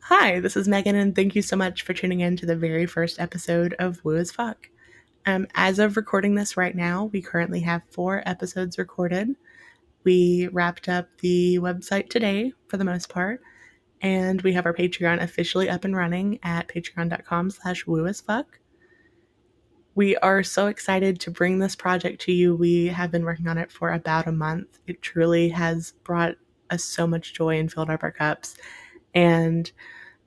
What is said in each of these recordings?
Hi, this is Megan, and thank you so much for tuning in to the very first episode of WooAsFuck. As of recording this right now, we currently have 4 episodes recorded. We wrapped up the website today, for the most part, and we have our Patreon officially up and running at patreon.com/wooasfuck. We are so excited to bring this project to you. We have been working on it for about a month. It truly has brought us so much joy and filled up our cups. And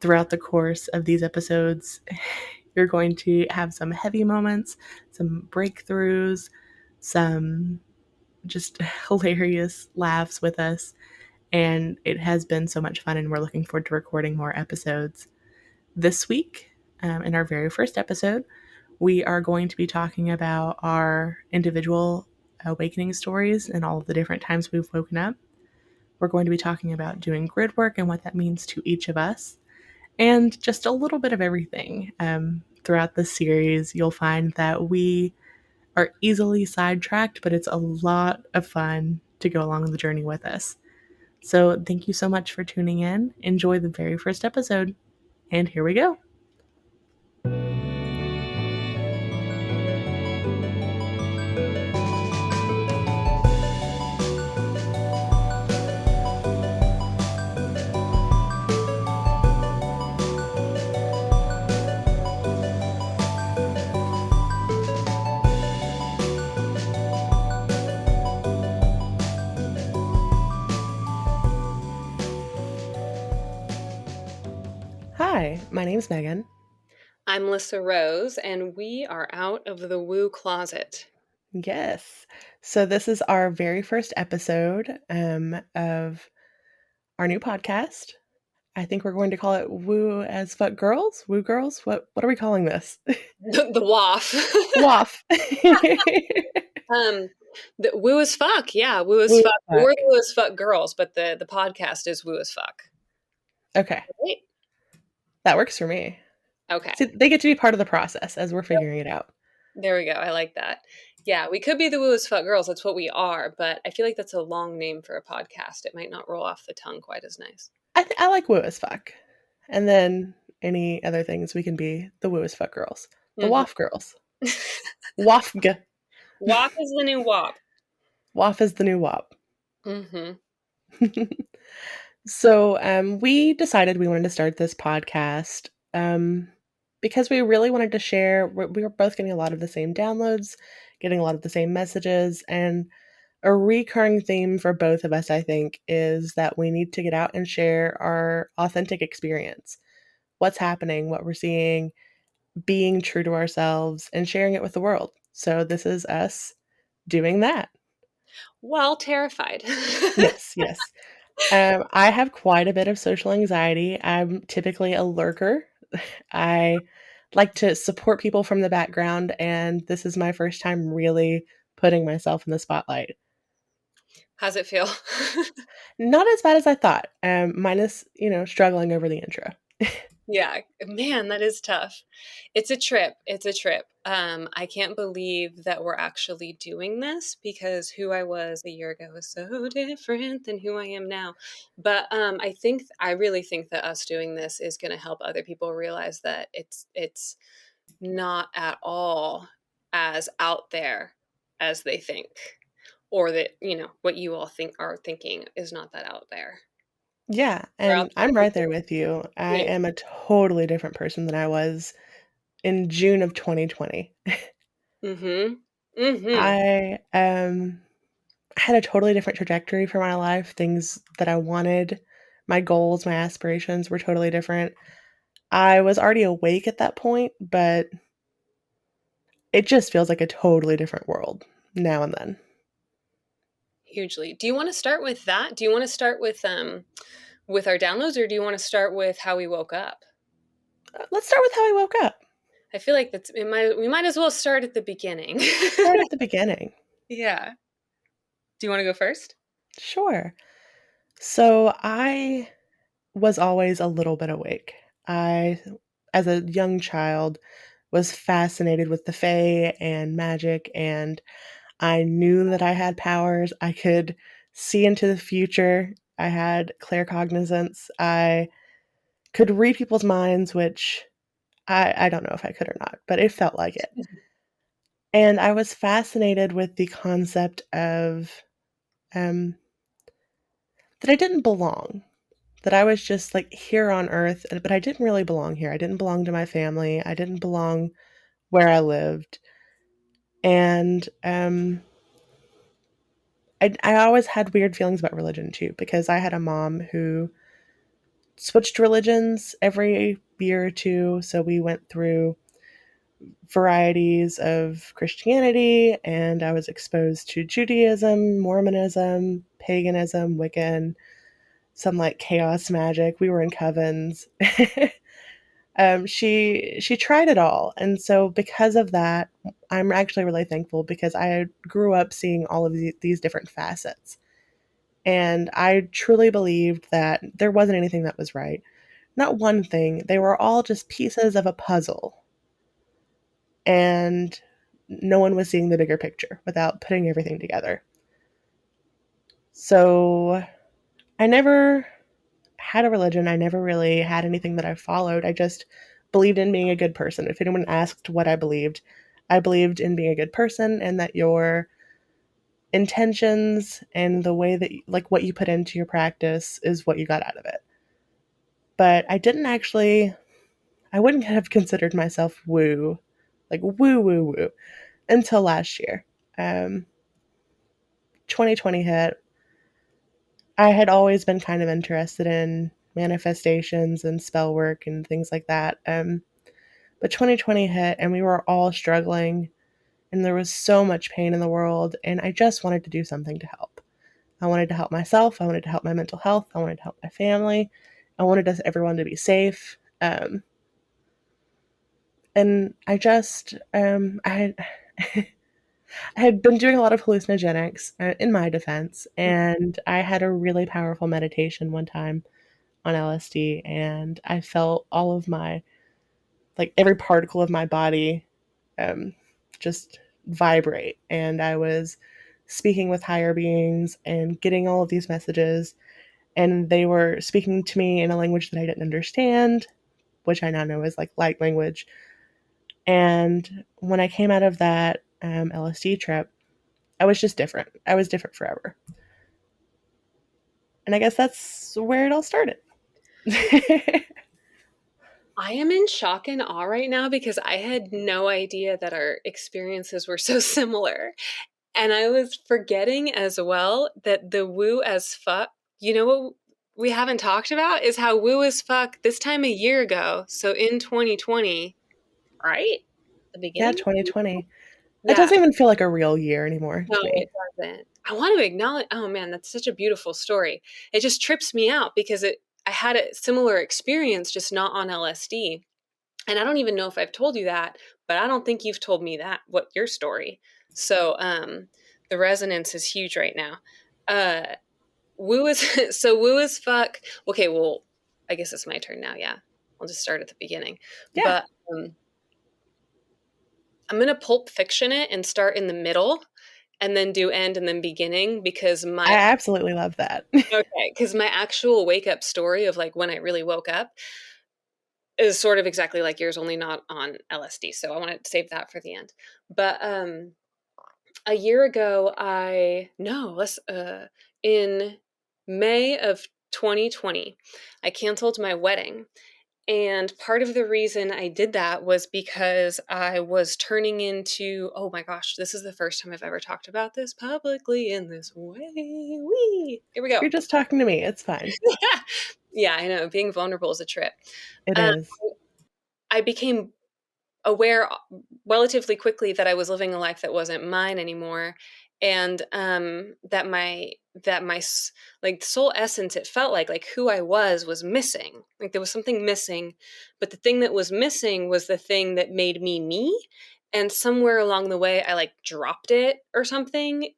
throughout the course of these episodes, you're going to have some heavy moments, some breakthroughs, some just hilarious laughs with us. And it has been so much fun, and we're looking forward to recording more episodes. This week, in our very first episode, we are going to be talking about our individual awakening stories and all of the different times we've woken up. We're going to be talking about doing grid work and what that means to each of us, and just a little bit of everything. Throughout this series, you'll find that we are easily sidetracked, but it's a lot of fun to go along the journey with us. So thank you so much for tuning in. Enjoy the very first episode, and here we go. Hi, my name's Megan. I'm Lissa Rose, and we are out of the woo closet. Yes. So this is our very first episode of our new podcast. I think we're going to call it WooAsFuck Girls? Woo Girls? What are we calling this? The WAF. WAF. The WooAsFuck, yeah, WooAsFuck. We're the WooAsFuck girls, but the podcast is WooAsFuck. Okay. Right? That works for me. Okay. So they get to be part of the process as we're figuring it out. There we go. I like that. Yeah, we could be the WooAsFuck girls. That's what we are, but I feel like that's a long name for a podcast. It might not roll off the tongue quite as nice. I like WooAsFuck. And then any other things, we can be the WooAsFuck Girls. The WAF Girls. WAFG. WAF is the new WAP. WAF is the new WAP. Mm-hmm. So we decided we wanted to start this podcast because we really wanted to share. We were both getting a lot of the same downloads, getting a lot of the same messages, and a recurring theme for both of us, I think, is that we need to get out and share our authentic experience. What's happening, what we're seeing, being true to ourselves, and sharing it with the world. So this is us doing that. Well, terrified. Yes. I have quite a bit of social anxiety. I'm typically a lurker. I like to support people from the background, and this is my first time really putting myself in the spotlight. How's it feel? Not as bad as I thought, minus, struggling over the intro. Yeah, man, that is tough. It's a trip. I can't believe that we're actually doing this, because who I was a year ago was so different than who I am now. But I really think that us doing this is going to help other people realize that it's not at all as out there as they think, or that, what you all are thinking is not that out there. Yeah, and I'm right there with you. I am a totally different person than I was in June of 2020. Mm-hmm. Mm-hmm. I had a totally different trajectory for my life. Things that I wanted, my goals, my aspirations were totally different. I was already awake at that point, but it just feels like a totally different world now and then. Hugely. Do you want to start with that? Do you want to start with our downloads, or do you want to start with how we woke up? Let's start with how we woke up. I feel like we might as well start at the beginning. Start at the beginning. Yeah. Do you want to go first? Sure. So I was always a little bit awake. I, as a young child, was fascinated with the Fae and magic, and I knew that I had powers. I could see into the future. I had claircognizance. I could read people's minds, which I don't know if I could or not, but it felt like it. And I was fascinated with the concept of um, that I didn't belong, that I was just like here on earth, but I didn't really belong here. I didn't belong to my family. I didn't belong where I lived. And I always had weird feelings about religion too, because I had a mom who switched religions every year or two. So we went through varieties of Christianity, and I was exposed to Judaism, Mormonism, paganism, Wiccan, some like chaos magic. We were in covens. She tried it all, and so because of that, I'm actually really thankful because I grew up seeing all of these different facets, and I truly believed that there wasn't anything that was right. Not one thing. They were all just pieces of a puzzle, and no one was seeing the bigger picture without putting everything together. So I never had a religion. I never really had anything that I followed. I just believed in being a good person. If anyone asked what I believed in being a good person and that your intentions and the way that, like, what you put into your practice is what you got out of it. But I wouldn't have considered myself woo, like woo, woo, woo, until last year. Um, 2020 hit. I had always been kind of interested in manifestations and spell work and things like that. But 2020 hit and we were all struggling and there was so much pain in the world. And I just wanted to do something to help. I wanted to help myself. I wanted to help my mental health. I wanted to help my family. I wanted us everyone to be safe. And I just, I had been doing a lot of hallucinogenics in my defense, and I had a really powerful meditation one time on LSD, and I felt all of my, like every particle of my body um, just vibrate. And I was speaking with higher beings and getting all of these messages, and they were speaking to me in a language that I didn't understand, which I now know is like light language. And when I came out of that LSD trip, I was just different. I was different forever. And I guess that's where it all started. I am in shock and awe right now because I had no idea that our experiences were so similar. And I was forgetting as well that the woo as fuck, you know what we haven't talked about is how woo as fuck this time a year ago, so in 2020, right? The Yeah, beginning? 2020. It Yeah, doesn't even feel like a real year anymore no, to it me. doesn't. I want to acknowledge, oh man, that's such a beautiful story. It just trips me out because I had a similar experience, just not on LSD. And I don't even know if I've told you that, but I don't think you've told me that, what your story. So the resonance is huge right now. Uh woo is so woo as fuck. Okay, well, I guess it's my turn now, yeah. I'll just start at the beginning. Yeah, But I'm gonna pulp fiction it and start in the middle and then do end and then beginning because I my absolutely love that. okay, because my actual wake up story of like when I really woke up is sort of exactly like yours, only not on LSD. So I want to save that for the end. But a year ago, I no, let's in May of 2020, I canceled my wedding. And part of the reason I did that was because I was turning into, oh my gosh, this is the first time I've ever talked about this publicly in this way. Wee. Here we go. You're just talking to me. It's fine. Yeah, I know. Being vulnerable is a trip. It Um, is. I became aware relatively quickly that I was living a life that wasn't mine anymore, and that my like soul essence, it felt like who I was missing. Like there was something missing, but the thing that was missing was the thing that made me me. And somewhere along the way, I like dropped it or something,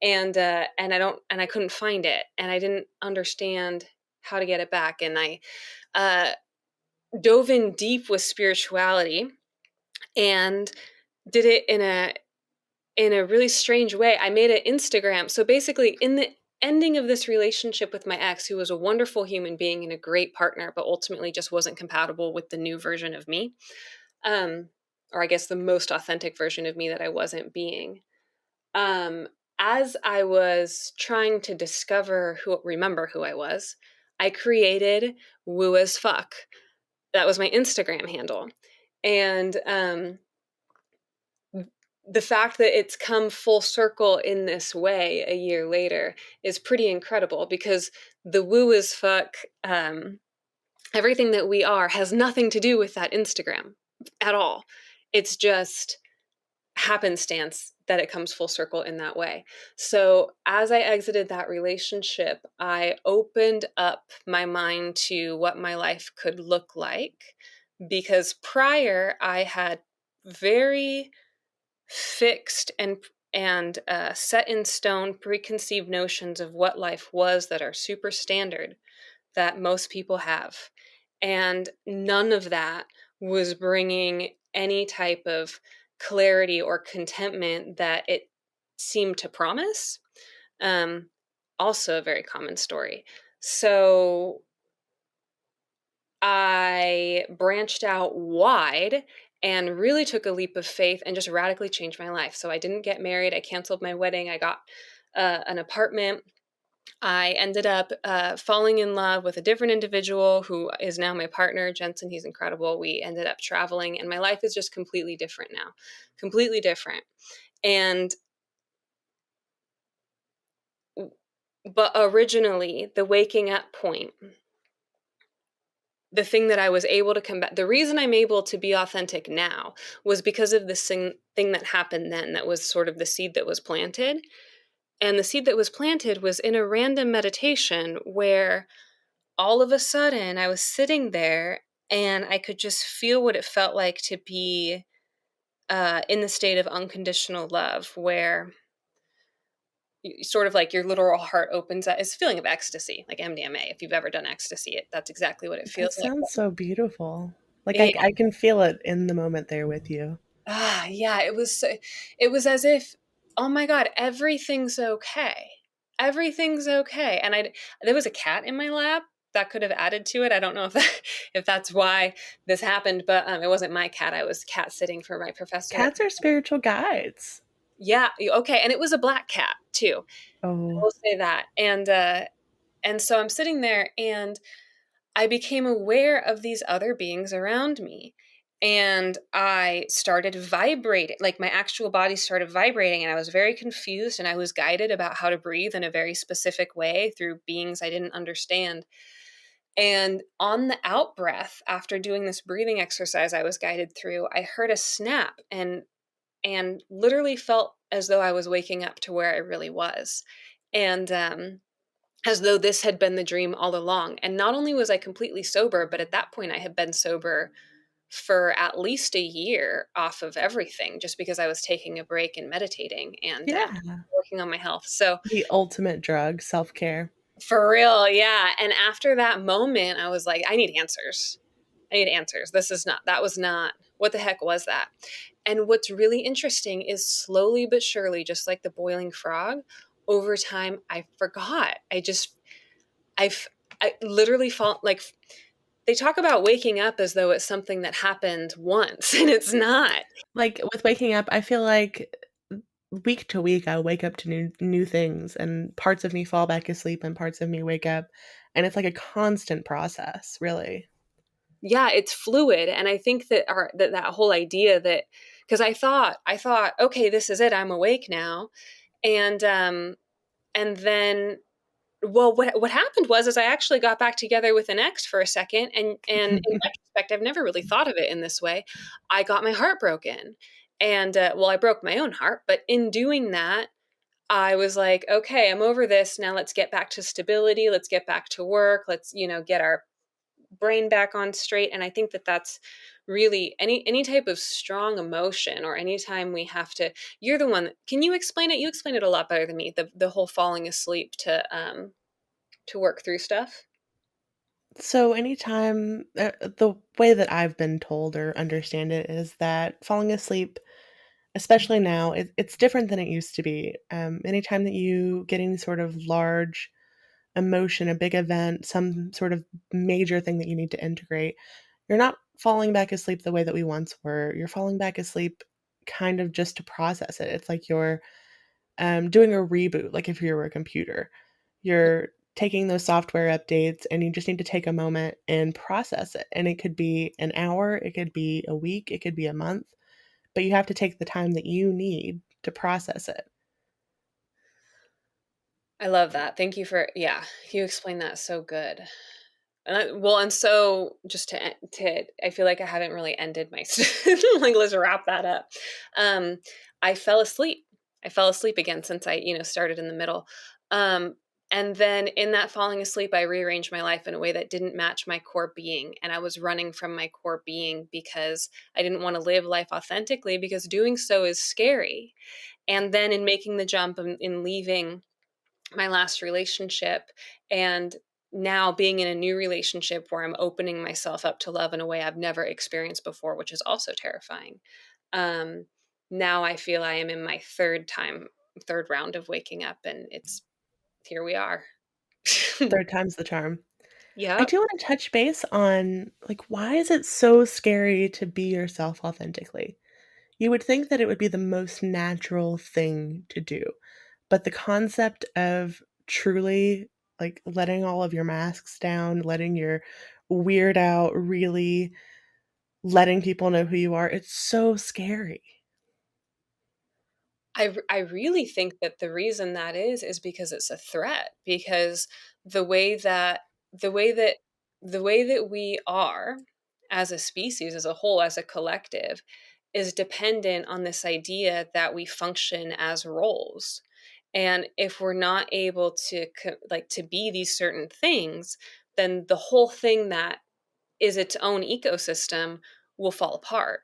and I couldn't find it, and I didn't understand how to get it back, and I uh, dove in deep with spirituality and did it in a really strange way. I made an Instagram. So basically ending of this relationship with my ex, who was a wonderful human being and a great partner, but ultimately just wasn't compatible with the new version of me. Or I guess the most authentic version of me that I wasn't being. Um, as I was trying to remember who I was, I created WooAsFuck. That was my Instagram handle. And the fact that it's come full circle in this way a year later is pretty incredible, because the WooAsFuck, everything that we are has nothing to do with that Instagram at all. It's just happenstance that it comes full circle in that way. So as I exited that relationship, I opened up my mind to what my life could look like, because prior I had very fixed and set in stone preconceived notions of what life was that are super standard, that most people have. And none of that was bringing any type of clarity or contentment that it seemed to promise. Um, Also, a very common story. So I branched out wide and really took a leap of faith and just radically changed my life. So I didn't get married. I canceled my wedding. I got an apartment. I ended up falling in love with a different individual who is now my partner, Jensen. He's incredible. We ended up traveling, and my life is just completely different now. Completely different. And, but originally, the waking up point, the thing that I was able to come back, the reason I'm able to be authentic now was because of this thing that happened then, that was sort of the seed that was planted. And the seed that was planted was in a random meditation where all of a sudden I was sitting there and I could just feel what it felt like to be in the state of unconditional love, where sort of like your literal heart opens up. It's a feeling of ecstasy, like MDMA. If you've ever done ecstasy, that's exactly what it That feels like. sounds so beautiful. Like Yeah. I can feel it in the moment there with you. Yeah, it was as if, oh my God, everything's okay. Everything's okay. And there was a cat in my lap that could have added to it. I don't know if if that's why this happened, but it wasn't my cat. I was cat sitting for my professor. Cats are spiritual guides. Yeah, okay, and it was a black cat too. I Oh, will say that. And so I'm sitting there and I became aware of these other beings around me. And I started vibrating, like my actual body started vibrating, and I was very confused, and I was guided about how to breathe in a very specific way through beings I didn't understand. And on the out breath, after doing this breathing exercise I was guided through, I heard a snap and literally felt as though I was waking up to where I really was. And as though this had been the dream all along. And not only was I completely sober, but at that point I had been sober for at least a year off of everything, just because I was taking a break and meditating and yeah. working on my health. So The ultimate drug, self-care. for real, yeah. And after that moment, I was like, I need answers. I need answers. That was not, what the heck was that? And what's really interesting is slowly but surely, just like the boiling frog, over time, I forgot. I've, I literally felt like, they talk about waking up as though it's something that happened once, and it's not. Like with waking up, I feel like week to week I wake up to new things, and parts of me fall back asleep and parts of me wake up, and it's like a constant process, really. Yeah, it's fluid. And I think that that whole idea that, because I thought, okay, this is it. I'm awake now. And then, well, what happened was is I actually got back together with an ex for a second, and in retrospect, I've never really thought of it in this way. I got my heart broken, and well, I broke my own heart, but in doing that, I was like, okay, I'm over this now. Let's get back to stability. Let's get back to work. Let's, get our brain back on straight. And I think that that's really any type of strong emotion, or anytime we have to, you're the one, can you explain it? You explain it a lot better than me, the whole falling asleep to work through stuff. So anytime the way that I've been told or understand it is that falling asleep especially now, it's different than it used to be. Anytime that you get any sort of large emotion, a big event, some sort of major thing that you need to integrate, you're not falling back asleep the way that we once were. You're falling back asleep kind of just to process it. It's like you're doing a reboot, like if you were a computer. You're taking those software updates and you just need to take a moment and process it. And it could be an hour, it could be a week, it could be a month, but you have to take the time that you need to process it. I love that. Thank you for, yeah, you explained that so good. And so just to, I feel like I haven't really ended my, like, let's wrap that up. Um, I fell asleep. I fell asleep again since I, started in the middle. Um, and then in that falling asleep, I rearranged my life in a way that didn't match my core being. And I was running from my core being because I didn't want to live life authentically, because doing so is scary. And then in making the jump in leaving my last relationship, and now being in a new relationship where I'm opening myself up to love in a way I've never experienced before, which is also terrifying. Um, Now I feel I am in my third round of waking up, and it's here we are. Third time's the charm. I Yep. do want to touch base on, like, why is it so scary to be yourself authentically? You would think that it would be the most natural thing to do, but the concept of truly, like, letting all of your masks down, letting your weird out, really letting people know who you are, it's so scary. I really think that the reason that is because it's a threat, because the way that the way that the way that we are as a species, as a whole, as a collective, is dependent on this idea that we function as roles. And if we're not able to to be these certain things, then the whole thing that is its own ecosystem will fall apart.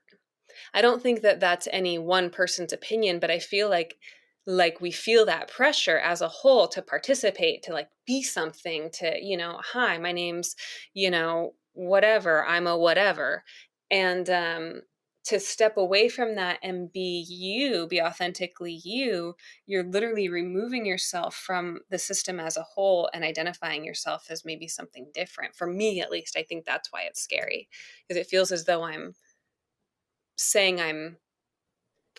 I don't think that that's any one person's opinion, but I feel like we feel that pressure as a whole to participate, to like be something, to, hi, my name's, whatever, I'm a whatever. And to step away from that and be you, be authentically you, you're literally removing yourself from the system as a whole and identifying yourself as maybe something different. For me, at least, I think that's why it's scary, because it feels as though I'm saying I'm.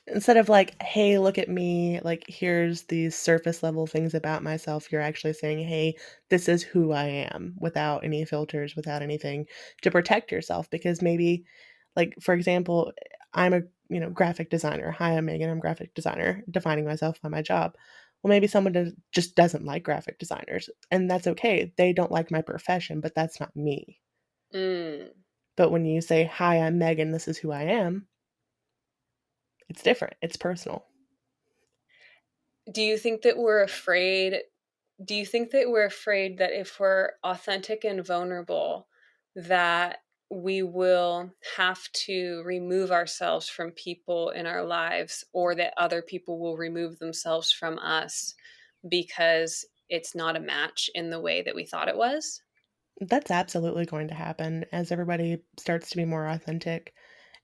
Instead of like, "Hey, look at me, like, here's these surface level things about myself," you're actually saying, "Hey, this is who I am," without any filters, without anything, to protect yourself. Because maybe, like, for example, I'm a, graphic designer. "Hi, I'm Megan, I'm a graphic designer," defining myself by my job. Well, maybe someone just doesn't like graphic designers, and that's okay. They don't like my profession, but that's not me. Mm. But when you say, "Hi, I'm Megan, this is who I am," it's different, it's personal. Do you think that we're afraid? Do you think that we're afraid that if we're authentic and vulnerable, that we will have to remove ourselves from people in our lives, or that other people will remove themselves from us because it's not a match in the way that we thought it was? That's absolutely going to happen as everybody starts to be more authentic.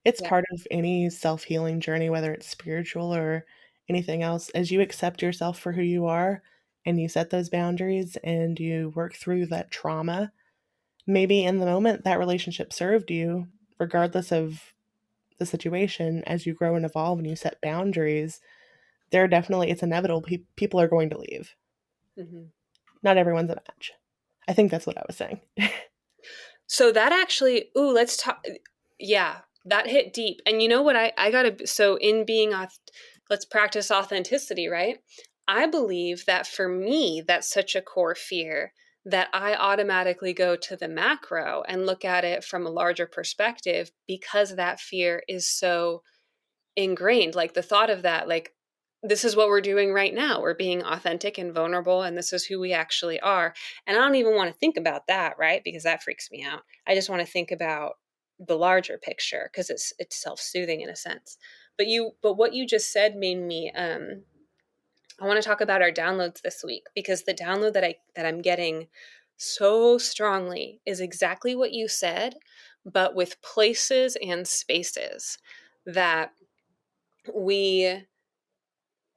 It's Yeah. part of any self-healing journey, whether it's spiritual or anything else. As you accept yourself for who you are and you set those boundaries and you work through that trauma, maybe in the moment that relationship served you, regardless of the situation, as you grow and evolve and you set boundaries, there are definitely, it's inevitable, people are going to leave. Mhm. Not everyone's a match. I think that's what I was saying. So that actually, ooh, let's talk. Yeah, that hit deep. And you know what? I gotta, so in being, let's practice authenticity, right? I believe that for me, that's such a core fear that I automatically go to the macro and look at it from a larger perspective, because that fear is so ingrained. Like the thought of that, like, this is what we're doing right now. We're being authentic and vulnerable, and this is who we actually are. And I don't even want to think about that, right? Because that freaks me out. I just want to think about the larger picture, because it's self-soothing in a sense. But what you just said made me I want to talk about our downloads this week, because the download that I'm getting so strongly is exactly what you said, but with places and spaces that we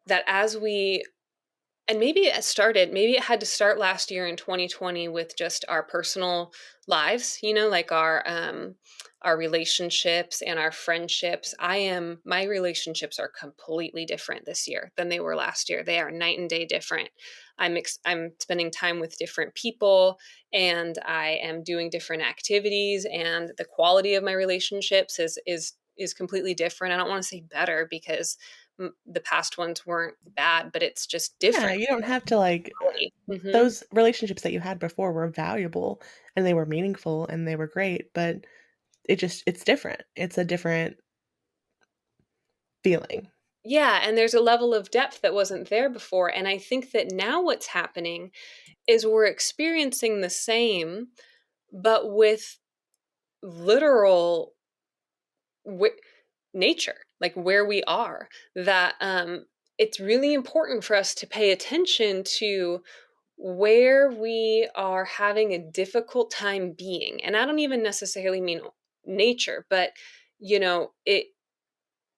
that as we and maybe it had to start last year in 2020 with just our personal lives, like our relationships and our friendships. My relationships are completely different this year than they were last year. They are night and day different. I'm spending time with different people, and I am doing different activities, and the quality of my relationships is completely different. I don't want to say better, because the past ones weren't bad, but it's just Yeah, different. you don't have to like Mm-hmm. those relationships that you had before were valuable and they were meaningful and they were great, but it's different. It's a different feeling. Yeah, and there's a level of depth that wasn't there before. And I think that now what's happening is we're experiencing the same, but with literal wi- nature, like where we are. That it's really important for us to pay attention to where we are having a difficult time being. And I don't even necessarily mean nature, but it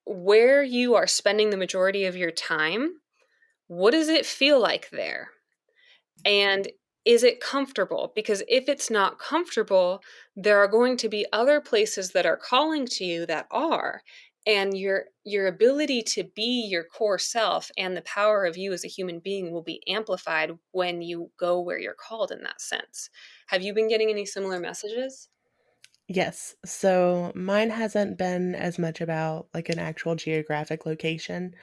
where you are spending the majority of your time. What does it feel like there? And is it comfortable? Because if it's not comfortable, there are going to be other places that are calling to you that are. And your ability to be your core self and the power of you as a human being will be amplified when you go where you're called in that sense. Have you been getting any similar messages? Yes. So mine hasn't been as much about like an actual geographic location,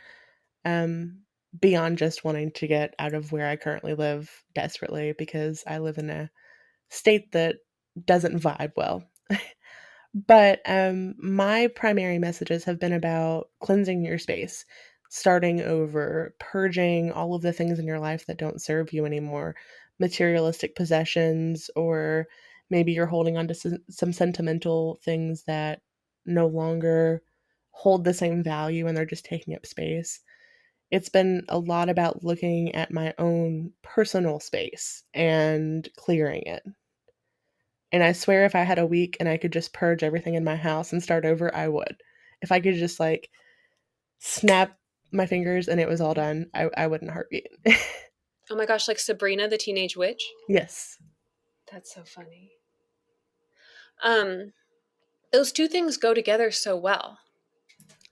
um, beyond just wanting to get out of where I currently live desperately because I live in a state that doesn't vibe well. But my primary messages have been about cleansing your space, starting over, purging all of the things in your life that don't serve you anymore, materialistic possessions, or maybe you're holding on to some sentimental things that no longer hold the same value and they're just taking up space. It's been a lot about looking at my own personal space and clearing it. And I swear if I had a week and I could just purge everything in my house and start over, I would. If I could just like snap my fingers and it was all done, I wouldn't heartbeat. Oh my gosh, like Sabrina the Teenage Witch? Yes, That's so funny. Um, those two things go together so well.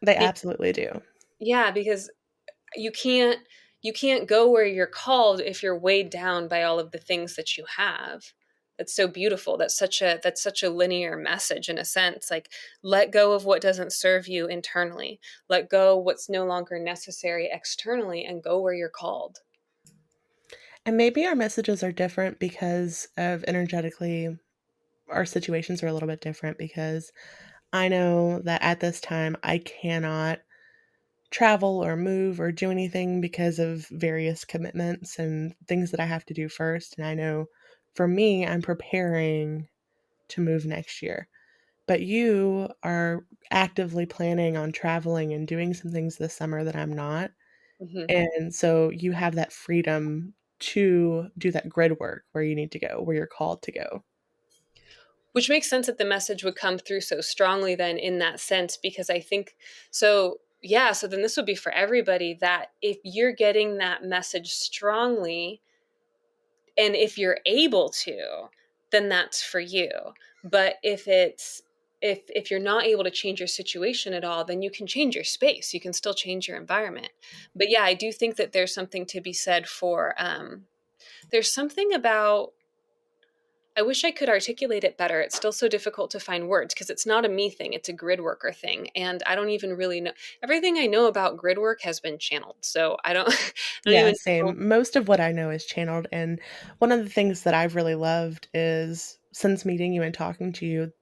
they Be- absolutely do. yeah, because you can't you can't go where you're called if you're weighed down by all of the things that you have. That's so beautiful. That's such a linear message, in a sense. Like, let go of what doesn't serve you internally, let go what's no longer necessary externally, and go where you're called. And maybe our messages are different because of energetically, our situations are a little bit different because I know that at this time I cannot travel or move or do anything because of various commitments and things that I have to do first. And I know for me, I'm preparing to move next year. But you are actively planning on traveling and doing some things this summer that I'm not. Hmm. And so you have that freedom to do that grid work where you need to go, where you're called to go. Which makes sense that the message would come through so strongly then, in that sense, because I think so. Yeah, so then this would be for everybody, that if you're getting that message strongly, and if you're able to, then that's for you. But if you're not able to change your situation at all, then you can change your space, you can still change your environment. But yeah, I do think that there's something to be said for there's something about, I wish I could articulate it better. It's still so difficult to find words, because it's not a me thing, it's a grid worker thing. And I don't even really know. Everything I know about grid work has been channeled. So I don't I don't Yeah, even know. same. Most of what I know is channeled. And one of the things that I've really loved is since meeting you and talking to you,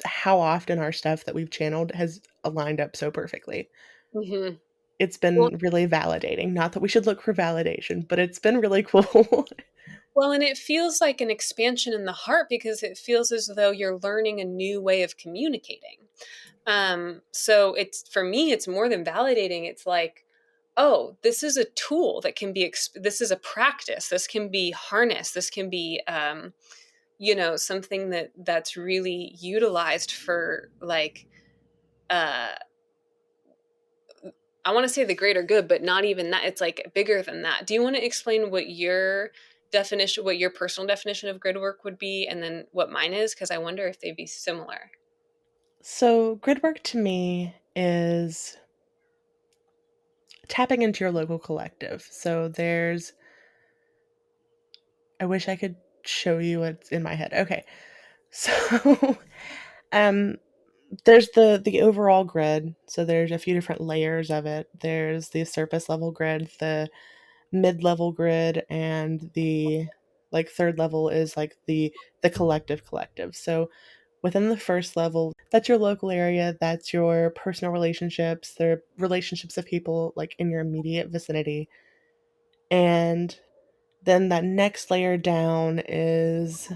how often our stuff that we've channeled has aligned up so perfectly. Mhm. It's Well, been really validating. Not that we should look for validation, but it's been really cool. well, and it feels like an expansion in the heart, because it feels as though you're learning a new way of communicating. So it's, for me, it's more than validating. It's like, oh, this is a tool that can be, this is a practice. This can be harnessed. This can be, something that's really utilized for, like, uh, I want to say the greater good, but not even that. It's like bigger than that. Do you want to explain what your definition, what your personal definition of grid work would be, and then what mine is? Because I wonder if they'd be similar. So, grid work to me is tapping into your local collective. So, I wish I could show you what's in my head. Okay. So, um, there's the overall grid. So there's a few different layers of it. There's the surface level grid, the mid-level grid, and the like third level is like the collective. So within the first level, that's your local area, that's your personal relationships, the relationships of people like in your immediate vicinity. And then that next layer down is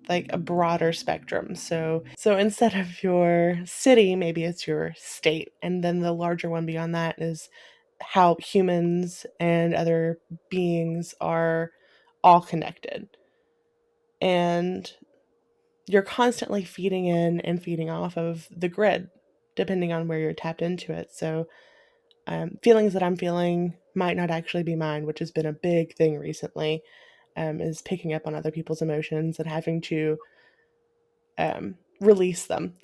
like a broader spectrum. So instead of your city, maybe it's your state. And then the larger one beyond that is how humans and other beings are all connected. And you're constantly feeding in and feeding off of the grid, depending on where you're tapped into it. So, feelings that I'm feeling might not actually be mine, which has been a big thing recently, is picking up on other people's emotions and having to release them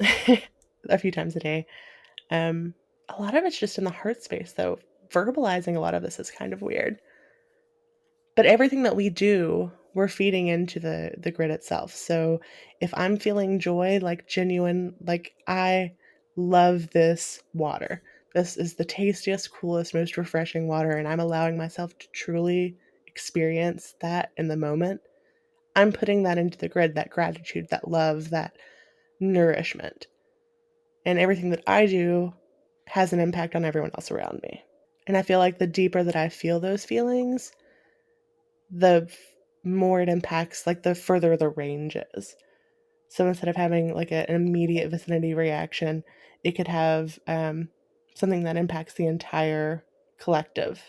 a few times a day. Um, a lot of it's just in the heart space, though. Verbalizing a lot of this is kind of weird. But everything that we do, we're feeding into the grid itself. So if I'm feeling joy, like genuine, like I love this water. This is the tastiest, coolest, most refreshing water, and I'm allowing myself to truly experience that in the moment. I'm putting that into the grid, that gratitude, that love, that nourishment. And everything that I do has an impact on everyone else around me. And I feel like the deeper that I feel those feelings, the more it impacts, like the further the range is. So instead of having like an immediate vicinity reaction, it could have something that impacts the entire collective,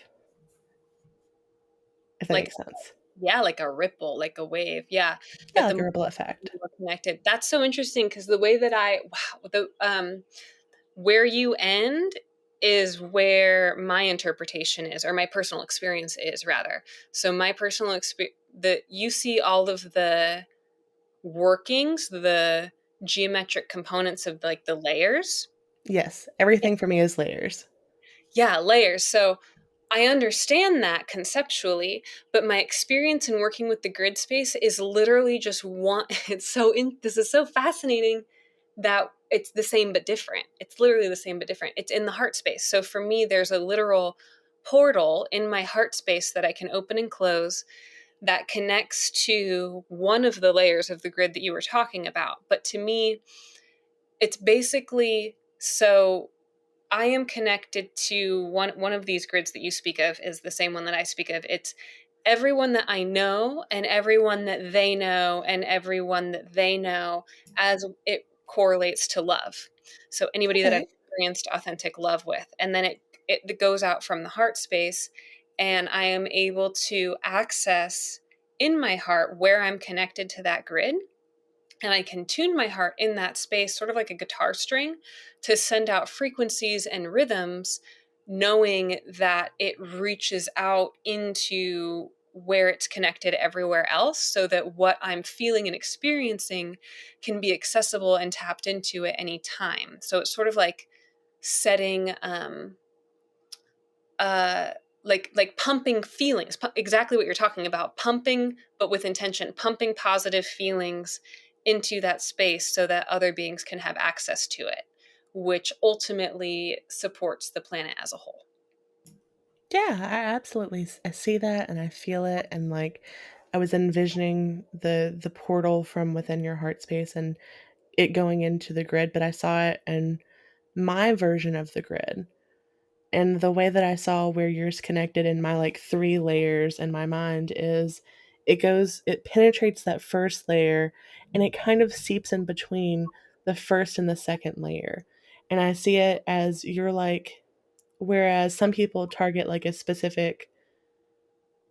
if that Like, makes sense. yeah, like a ripple, like a wave. Yeah, Yeah, that the like a more ripple effect. we're connected. That's so interesting because the way that wow, where you end is where my interpretation is, or my personal experience is, rather. So my personal experience, that you see all of the workings, the geometric components of like the layers. Yes, everything for me is layers. Yeah, layers. So I understand that conceptually, but my experience in working with the grid space is literally just one. This is so fascinating that it's the same but different. It's literally the same but different. It's in the heart space. So for me, there's a literal portal in my heart space that I can open and close that connects to one of the layers of the grid that you were talking about. But to me, it's basically so I am connected to one of these grids that you speak of is the same one that I speak of. It's everyone that I know and everyone that they know and everyone that they know as it correlates to love. So anybody that I've Okay. experienced authentic love with. And then it goes out from the heart space and I am able to access in my heart where I'm connected to that grid, and I can tune my heart in that space, sort of like a guitar string, to send out frequencies and rhythms, knowing that it reaches out into where it's connected everywhere else, so that what I'm feeling and experiencing can be accessible and tapped into at any time. So it's sort of like setting uh like pumping feelings, exactly what you're talking about, pumping but with intention, pumping positive feelings into that space so that other beings can have access to it, which ultimately supports the planet as a whole. Yeah, I see that and I feel it, and like I was envisioning the portal from within your heart space and it going into the grid, but I saw it in my version of the grid. And the way that I saw where yours connected in my like three layers in my mind is it penetrates that first layer and it kind of seeps in between the first and the second layer. And I see it as you're like, whereas some people target like a specific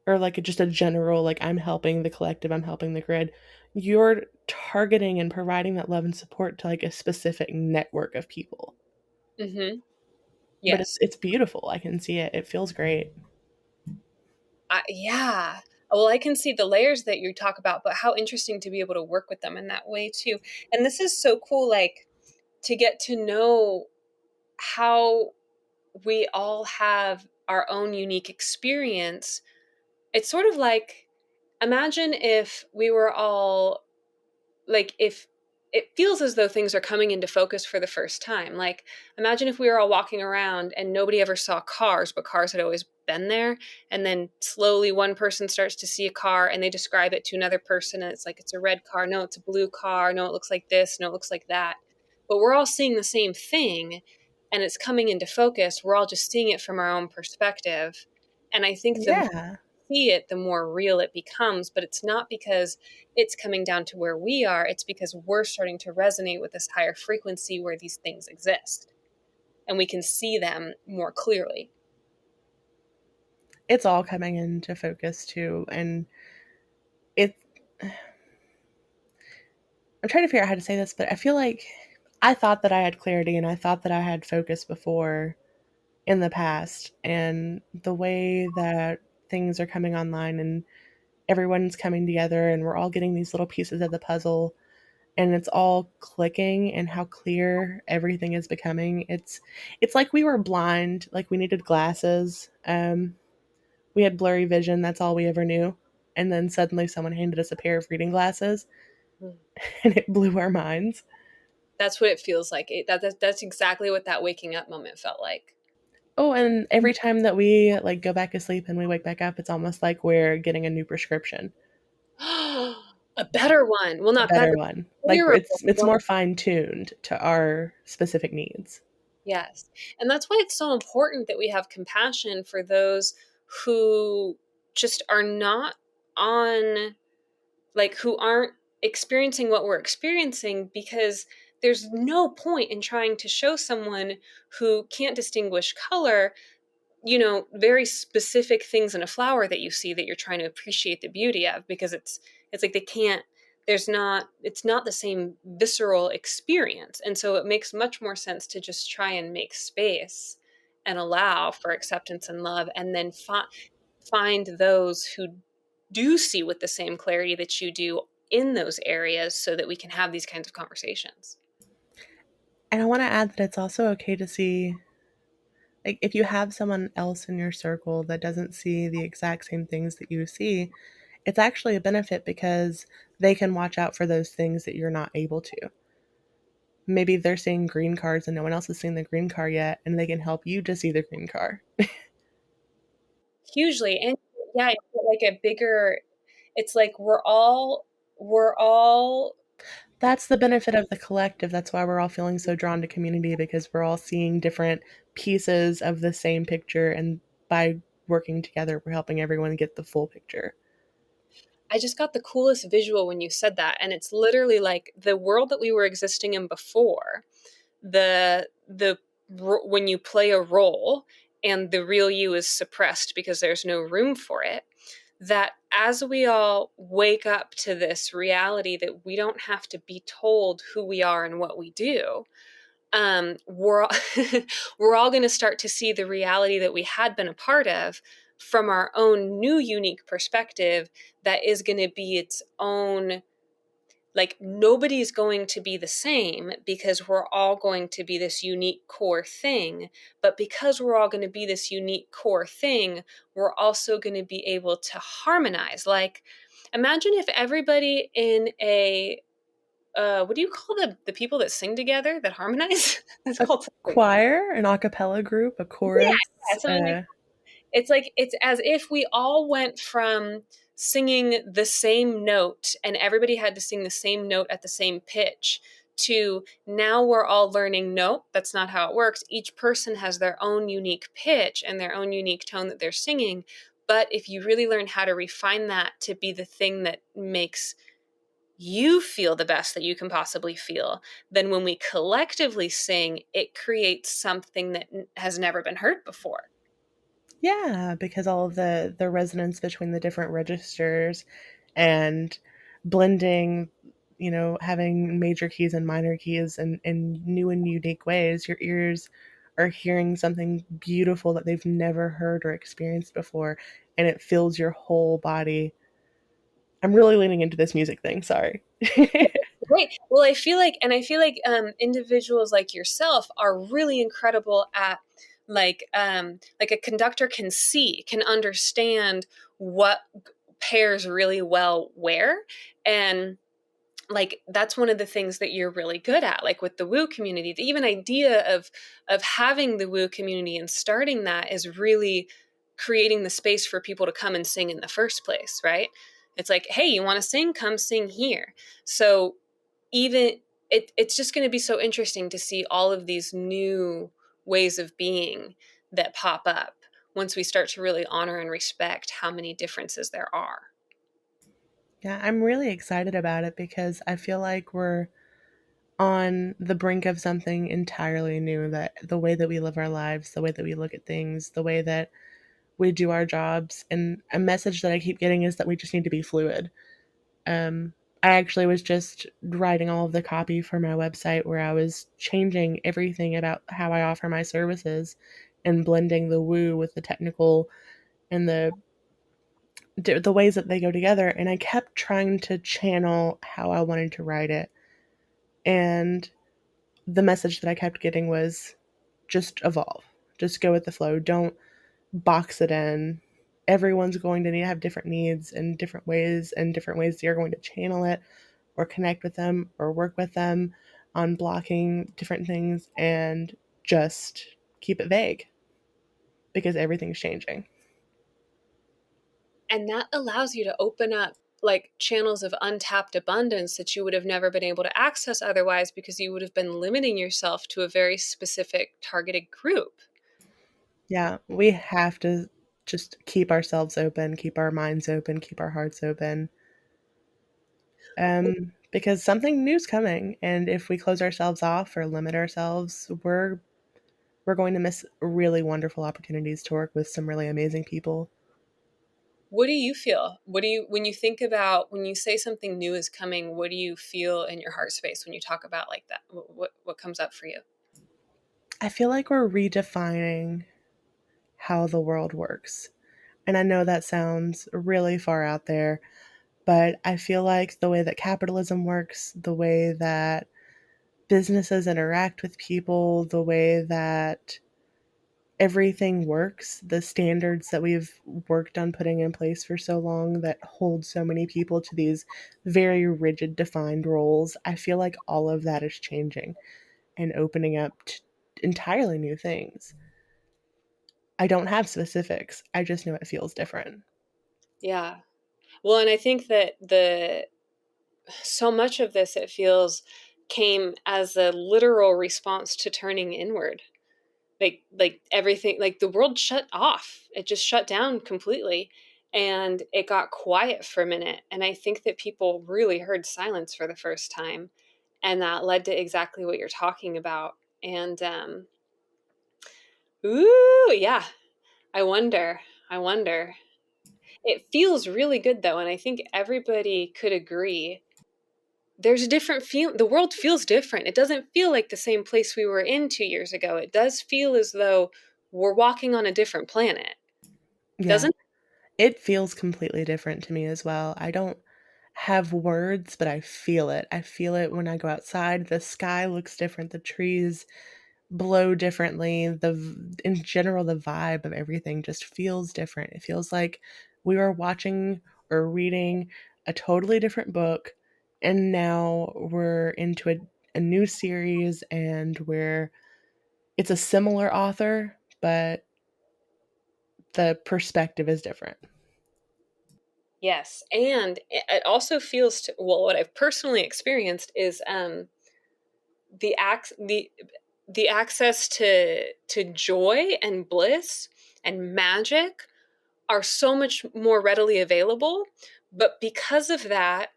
or like just a general, like I'm helping the collective, I'm helping the grid, you're targeting and providing that love and support to like a specific network of people. Mm-hmm. but Yes. it's beautiful. I can see it. It feels great. Yeah. Well, I can see the layers that you talk about, but how interesting to be able to work with them in that way too. And this is so cool, like to get to know how we all have our own unique experience. It's sort of like, imagine if we were all like, if it feels as though things are coming into focus for the first time. Like, imagine if we were all walking around and nobody ever saw cars, but cars had always been there. And then slowly one person starts to see a car and they describe it to another person. And it's like, it's a red car. No, it's a blue car. No, it looks like this. No, it looks like that. But we're all seeing the same thing and it's coming into focus. We're all just seeing it from our own perspective. And I think the Yeah. see it, the more real it becomes. But it's not because it's coming down to where we are, it's because we're starting to resonate with this higher frequency where these things exist and we can see them more clearly. It's all coming into focus too. And it, I'm trying to figure out how to say this, but I feel like I thought that I had clarity and I thought that I had focus before in the past. And the way that things are coming online and everyone's coming together and we're all getting these little pieces of the puzzle and it's all clicking and how clear everything is becoming. It's like we were blind, like we needed glasses. We had blurry vision, that's all we ever knew. And then suddenly someone handed us a pair of reading glasses Mm. and it blew our minds. That's what it feels like. That's exactly what that waking up moment felt like. Oh, and every time that we like go back to sleep and we wake back up, it's almost like we're getting a new prescription. A better one. Well, A not better. better one. Like Clearer it's one. more fine-tuned to our specific needs. Yes. And that's why it's so important that we have compassion for those who just are not on, like, who aren't experiencing what we're experiencing, because there's no point in trying to show someone who can't distinguish color, very specific things in a flower that you see that you're trying to appreciate the beauty of, because it's like they can't, it's not the same visceral experience. And so it makes much more sense to just try and make space and allow for acceptance and love, and then find those who do see with the same clarity that you do in those areas, so that we can have these kinds of conversations. And I want to add that it's also okay to see, like, if you have someone else in your circle that doesn't see the exact same things that you see, it's actually a benefit because they can watch out for those things that you're not able to. Maybe they're seeing green cars and no one else has seen the green car yet, and they can help you to see the green car. Hugely. And yeah, it's like a bigger, it's like we're all That's the benefit of the collective. That's why we're all feeling so drawn to community because we're all seeing different pieces of the same picture. And by working together, we're helping everyone get the full picture. I just got the coolest visual when you said that, and it's literally like the world that we were existing in before. The when you play a role and the real you is suppressed because there's no room for it, that as we all wake up to this reality that we don't have to be told who we are and what we do, we're we're all going to start to see the reality that we had been a part of from our own new unique perspective, that is going to be its own, like, nobody's going to be the same because we're all going to be this unique core thing. But because we're all going to be this unique core thing, we're also going to be able to harmonize. Like, imagine if everybody in a what do you call the people that sing together that harmonize? It's A called something. choir, an a cappella group, a Yeah, chorus. yeah, something like, it's like, it's as if we all went from singing the same note and everybody had to sing the same note at the same pitch, to now we're all learning, nope, that's not how it works. Each person has their own unique pitch and their own unique tone that they're singing. But if you really learn how to refine that to be the thing that makes you feel the best that you can possibly feel, then when we collectively sing, it creates something that has never been heard before. Yeah, because all of the resonance between the different registers and blending, having major keys and minor keys in new and unique ways, your ears or hearing something beautiful that they've never heard or experienced before, and it fills your whole body. I'm really leaning into this music thing, sorry. Right. Well, I feel like individuals like yourself are really incredible at like a conductor can understand what pairs really well where, and like that's one of the things that you're really good at, like with the woo community. The even idea of having the woo community and starting that is really creating the space for people to come and sing in the first place, right? It's like, hey, you want to sing, come sing here. So even it's just going to be so interesting to see all of these new ways of being that pop up once we start to really honor and respect how many differences there are. Yeah, I'm really excited about it because I feel like we're on the brink of something entirely new, that the way that we live our lives, the way that we look at things, the way that we do our jobs. And a message that I keep getting is that we just need to be fluid. Um, I actually was just writing all of the copy for my website where I was changing everything about how I offer my services and blending the woo with the technical and the ways that they go together. And I kept trying to channel how I wanted to write it. And the message that I kept getting was just evolve, just go with the flow. Don't box it in. Everyone's going to need to have different needs and different ways you're going to channel it or connect with them or work with them on blocking different things, and just keep it vague because everything's changing. And that allows you to open up like channels of untapped abundance that you would have never been able to access otherwise, because you would have been limiting yourself to a very specific targeted group. Yeah, we have to just keep ourselves open, keep our minds open, keep our hearts open. Because something new's coming, and if we close ourselves off or limit ourselves, we're going to miss really wonderful opportunities to work with some really amazing people. What do you feel? What do you, when you think about, when you say something new is coming, what do you feel in your heart space when you talk about like that? What comes up for you? I feel like we're redefining how the world works. And I know that sounds really far out there, but I feel like the way that capitalism works, the way that businesses interact with people, the way that everything works, the standards that we've worked on putting in place for so long that hold so many people to these very rigid, defined roles, I feel like all of that is changing and opening up to entirely new things. I don't have specifics, I just know it feels different. Yeah. Well, and I think that so much of this, it feels, came as a literal response to turning inward. Like everything, like the world shut off. It just shut down completely, and it got quiet for a minute. And I think that people really heard silence for the first time, and that led to exactly what you're talking about. And ooh, yeah, I wonder. It feels really good though, and I think everybody could agree there's a different feel. The world feels different. It doesn't feel like the same place we were in 2 years ago. It does feel as though we're walking on a different planet, Yeah, doesn't it? it feels completely different to me as well. I don't have words, but I feel it. I feel it when I go outside. The sky looks different, the trees blow differently. In general, the vibe of everything just feels different. It feels like we were watching or reading a totally different book, and now we're into a new series, and where it's a similar author, but the perspective is different. Yes, and it also feels to, well, what I've personally experienced is the ac- the access to joy and bliss and magic are so much more readily available. But because of that,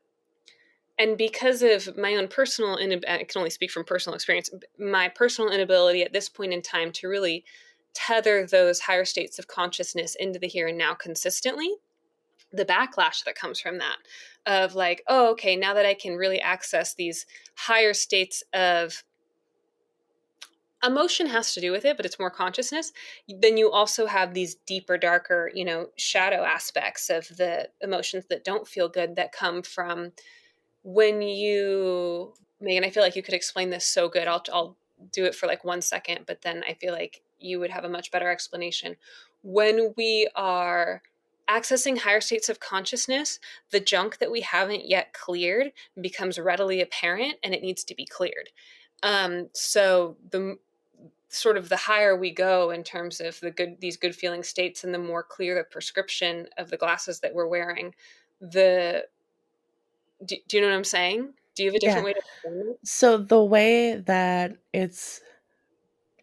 and because of my own personal, I can only speak from personal experience, my personal inability at this point in time to really tether those higher states of consciousness into the here and now consistently, the backlash that comes from that, of like, oh, okay, now that I can really access these higher states of emotion has to do with it, but it's more consciousness. Then you also have these deeper, darker, shadow aspects of the emotions that don't feel good that come from when you, Megan, I feel like you could explain this so good. I'll do it for like 1 second, but then I feel like you would have a much better explanation. When we are accessing higher states of consciousness, the junk that we haven't yet cleared becomes readily apparent and it needs to be cleared. So the sort of the higher we go in terms of these good feeling states, and the more clear the prescription of the glasses that we're wearing, the do you know what I'm saying? Do you have a Yeah. different way to explain it? So the way that it's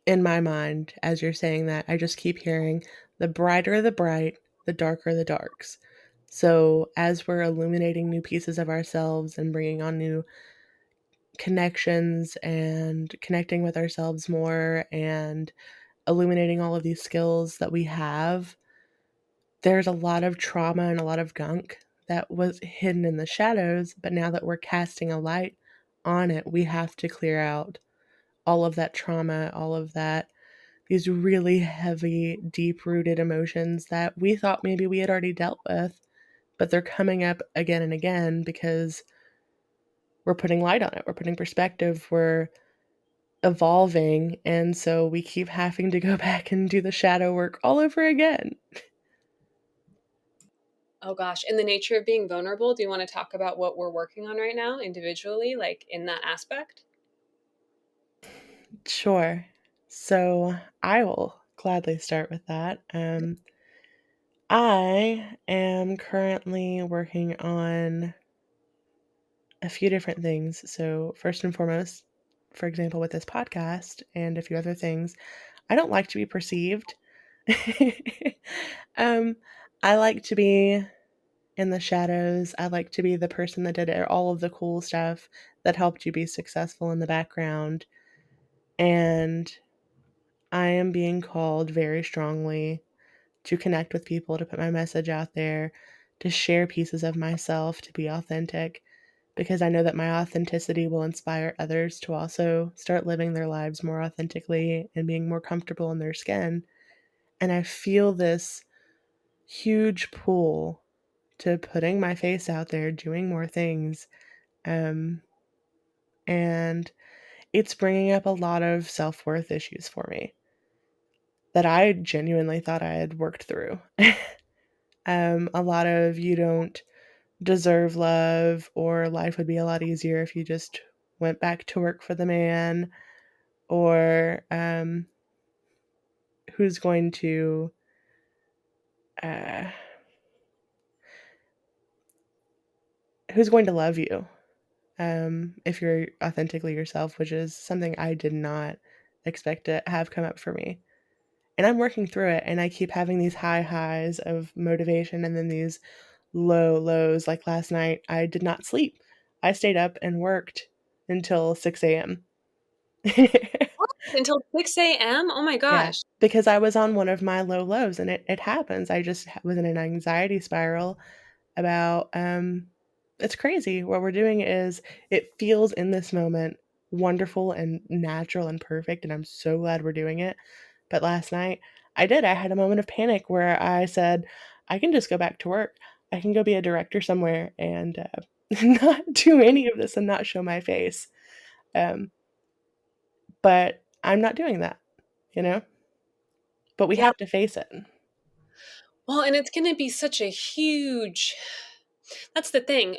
in my mind as you're saying that, I just keep hearing the brighter the bright, the darker the darks. So as we're illuminating new pieces of ourselves and bringing on new connections and connecting with ourselves more and illuminating all of these skills that we have, there's a lot of trauma and a lot of gunk that was hidden in the shadows, but now that we're casting a light on it, we have to clear out all of that trauma, all of that, these really heavy, deep rooted emotions that we thought maybe we had already dealt with, but they're coming up again and again because we're putting light on it, we're putting perspective, we're evolving, and so we keep having to go back and do the shadow work all over again. Oh gosh, in the nature of being vulnerable, do you want to talk about what we're working on right now individually, like in that aspect? Sure. So I will gladly start with that. I am currently working on a few different things. So, first and foremost, for example, with this podcast and a few other things, I don't like to be perceived. um, I like to be in the shadows. I like to be the person that did all of the cool stuff that helped you be successful in the background. And I am being called very strongly to connect with people, to put my message out there, to share pieces of myself, to be authentic, because I know that my authenticity will inspire others to also start living their lives more authentically and being more comfortable in their skin. And I feel this huge pull to putting my face out there, doing more things. Um, and it's bringing up a lot of self worth issues for me that I genuinely thought I had worked through. A lot of you don't deserve love, or life would be a lot easier if you just went back to work for the man, or who's going to uh, who's going to love you if you're authentically yourself, which is something I did not expect to have come up for me. And I'm working through it, and I keep having these high highs of motivation and then these low lows. Like last night, I did not sleep. I stayed up and worked until 6 a.m. What? Until 6 a.m.? Oh my Yeah, gosh. because I was on one of my low lows, and it happens. I just was in an anxiety spiral about it's crazy. What we're doing is, it feels in this moment wonderful and natural and perfect, and I'm so glad we're doing it. But last night I had a moment of panic where I said, I can just go back to work. I can go be a director somewhere and not do any of this and not show my face. Um, but I'm not doing that, you know? But we Yeah. have to face it. Well, and it's going to be such a huge, that's the thing.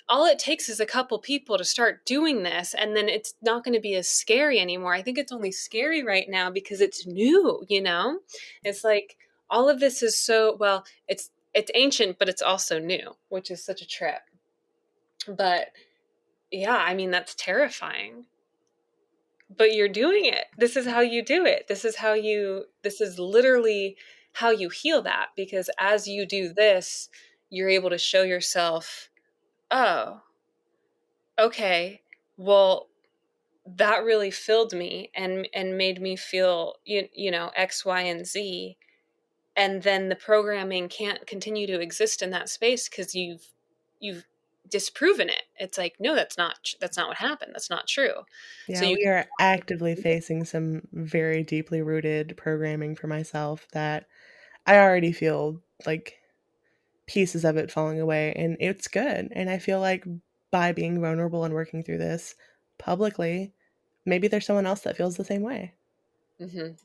All it takes is a couple people to start doing this, and then it's not going to be as scary anymore. I think it's only scary right now because it's new. It's like all of this is so, well, it's ancient, but it's also new, which is such a trip. But yeah, I mean, that's terrifying. But you're doing it. This is how you do it. This is literally how you heal that, because as you do this, you're able to show yourself, oh, okay, well, that really filled me and made me feel X, Y, and Z. And then the programming can't continue to exist in that space because you've disproven it. It's like, no, that's not what happened. That's not true. So Yeah, you we are actively facing some very deeply rooted programming for myself that I already feel like pieces of it falling away, and it's good. And I feel like by being vulnerable and working through this publicly, maybe there's someone else that feels the same way. Mhm.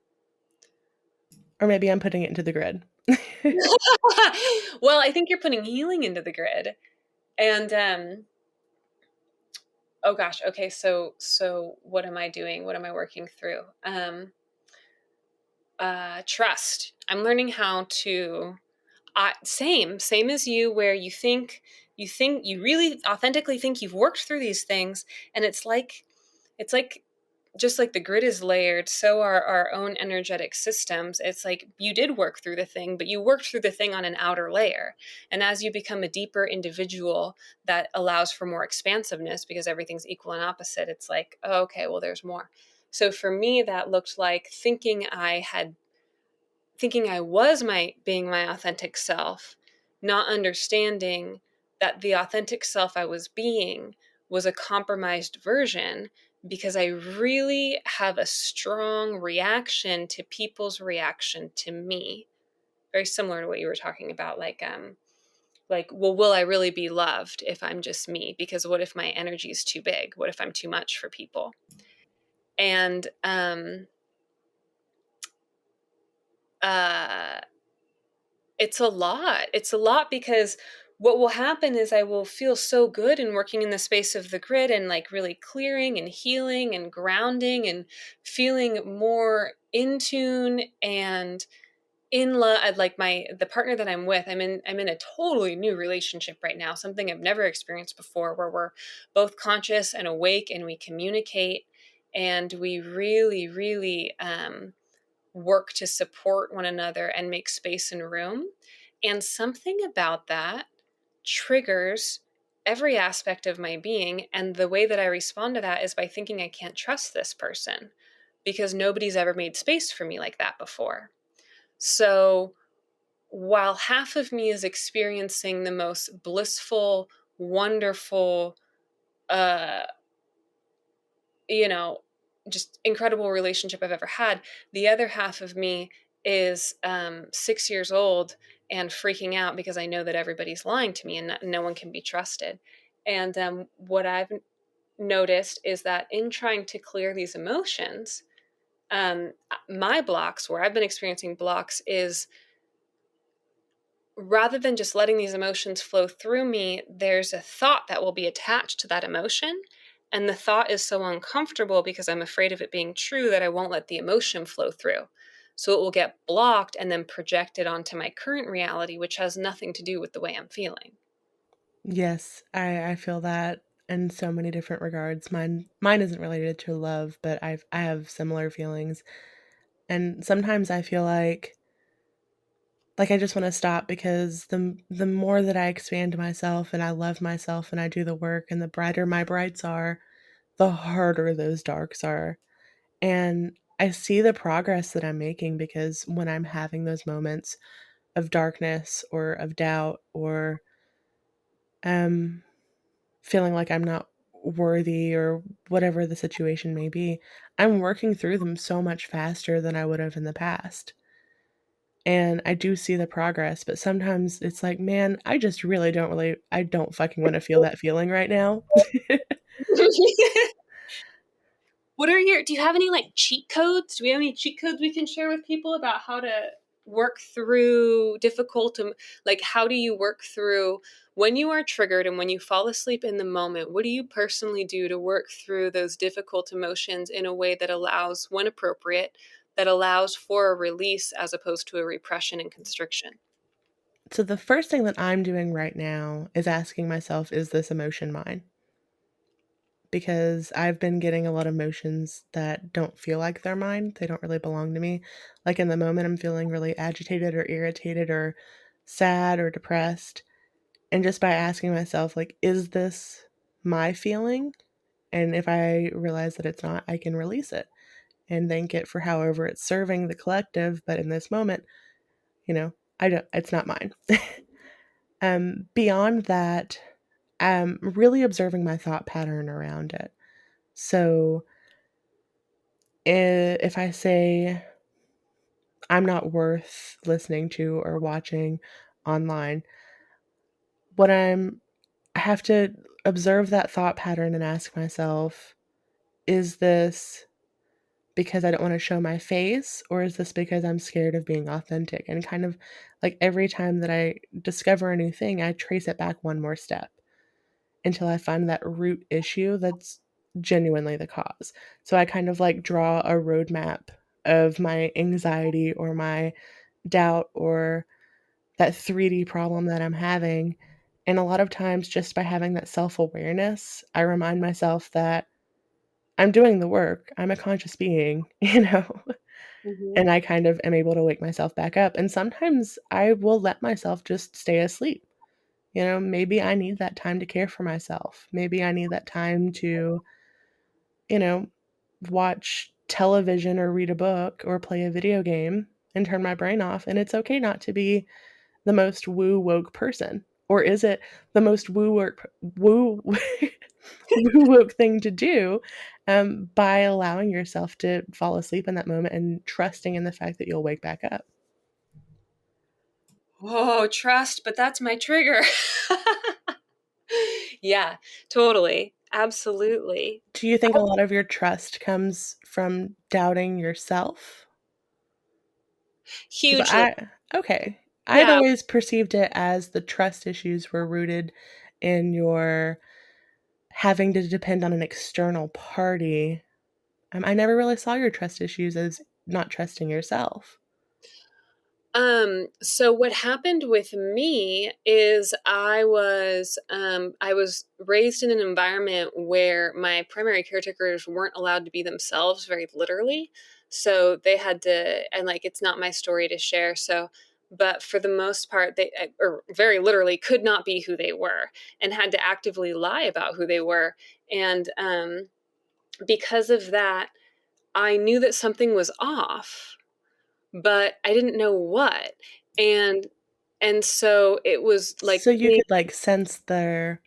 Or maybe I'm putting it into the grid. Well, I think you're putting healing into the grid. And oh gosh, okay, so what am I doing? What am I working through? Trust. I'm learning how to same as you, where you really authentically think you've worked through these things, and it's like just like the grid is layered, so are our own energetic systems. It's like you did work through the thing, but you worked through the thing on an outer layer. And as you become a deeper individual that allows for more expansiveness because everything's equal and opposite, it's like, oh, okay, well, there's more. So for me, that looked like thinking I was being my authentic self, not understanding that the authentic self I was being was a compromised version, because I really have a strong reaction to people's reaction to me. Very similar to what you were talking about, like, well, will I really be loved if I'm just me? Because what if my energy is too big? What if I'm too much for people? And uh it's a lot. It's a lot because what will happen is I will feel so good in working in the space of the grid and like really clearing and healing and grounding and feeling more in tune and in love. Like the partner that I'm with, I'm in a totally new relationship right now, something I've never experienced before, where we're both conscious and awake and we communicate and we really, really work to support one another and make space and room. And something about that triggers every aspect of my being. And the way that I respond to that is by thinking I can't trust this person because nobody's ever made space for me like that before. So while half of me is experiencing the most blissful, wonderful, uh, you know, just incredible relationship I've ever had, the other half of me is 6 years old and freaking out because I know that everybody's lying to me and no one can be trusted. And what I've noticed is that in trying to clear these emotions, my blocks, where I've been experiencing blocks, is rather than just letting these emotions flow through me, there's a thought that will be attached to that emotion. And the thought is so uncomfortable because I'm afraid of it being true that I won't let the emotion flow through. So it will get blocked and then projected onto my current reality, which has nothing to do with the way I'm feeling. Yes, I feel that in so many different regards. Mine isn't related to love, but I have similar feelings. And sometimes I feel like I just want to stop because the more that I expand myself and I love myself and I do the work and the brighter my brights are, the harder those darks are. And I see the progress that I'm making because when I'm having those moments of darkness or of doubt or um feeling like I'm not worthy or whatever the situation may be, I'm working through them so much faster than I would have in the past. And I do see the progress, but sometimes it's like, man, I don't fucking want to feel that feeling right now. Do you have any like cheat codes? Do we have any cheat codes we can share with people about how to work through like how do you work through when you are triggered and when you fall asleep in the moment? What do you personally do to work through those difficult emotions in a way that allows, when appropriate, that allows for a release as opposed to a repression and constriction? So the first thing that I'm doing right now is asking myself, is this emotion mine? Because I've been getting a lot of emotions that don't feel like they're mine. They don't really belong to me. Like in the moment, I'm feeling really agitated or irritated or sad or depressed. And just by asking myself, like, is this my feeling? And if I realize that it's not, I can release it and thank it for however it's serving the collective. But in this moment, I don't, it's not mine. Beyond that, really observing my thought pattern around it. So if I say I'm not worth listening to or watching online, what I have to observe that thought pattern and ask myself, is this because I don't want to show my face, or is this because I'm scared of being authentic? And kind of like every time that I discover a new thing, I trace it back one more step until I find that root issue that's genuinely the cause. So I kind of like draw a roadmap of my anxiety or my doubt or that 3D problem that I'm having. And a lot of times, just by having that self awareness, I remind myself that I'm doing the work. I'm a conscious being, Mhm. and I kind of am able to wake myself back up. And sometimes I will let myself just stay asleep. Maybe I need that time to care for myself. Maybe I need that time to, you know, watch television or read a book or play a video game and turn my brain off. And it's okay not to be the most woo woke person. Or is it the most woo woo woke thing to do, by allowing yourself to fall asleep in that moment and trusting in the fact that you'll wake back up? Oh, trust, but that's my trigger. Yeah, totally. Absolutely. Do you think a lot of your trust comes from doubting yourself? Because Hugely. okay, I'd Yeah. always perceived it as the trust issues were rooted in your having to depend on an external party. I never really saw your trust issues as not trusting yourself. So what happened with me is I was raised in an environment where my primary caretakers weren't allowed to be themselves very literally. So they had to, and like, it's not my story to share. So, but for the most part, they, or very literally, could not be who they were and had to actively lie about who they were. And because of that, I knew that something was off, but I didn't know what. And so it was like So you being could like sense their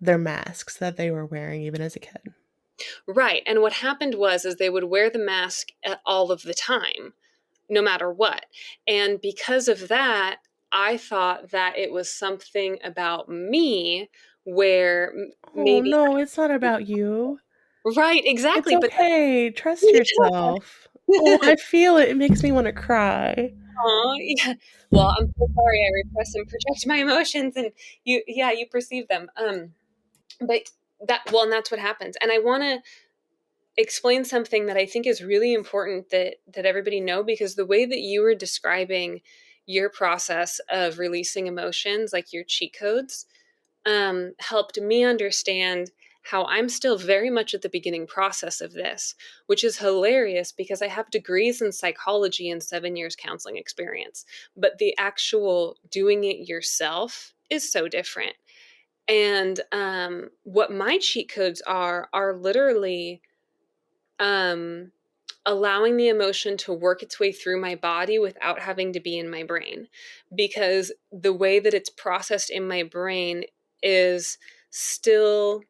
masks that they were wearing even as a kid. right. And what happened was is they would wear the mask all of the time, no matter what. And because of that, I thought that it was something about me where Oh maybe no, it's not about you. right, It's exactly, but okay. Trust yourself. Oh, I feel it. It makes me want to cry. aw, yeah. Well, I'm so sorry I repress and project my emotions and you yeah, you perceive them. But and that's what happens. And I want to explain something that I think is really important that everybody know, because the way that you were describing your process of releasing emotions, like your cheat codes, helped me understand how I'm still very much at the beginning process of this, which is hilarious because I have degrees in psychology and 7 years counseling experience, but the actual doing it yourself is so different. And what my cheat codes are literally um, allowing the emotion to work its way through my body without having to be in my brain. Because the way that it's processed in my brain is still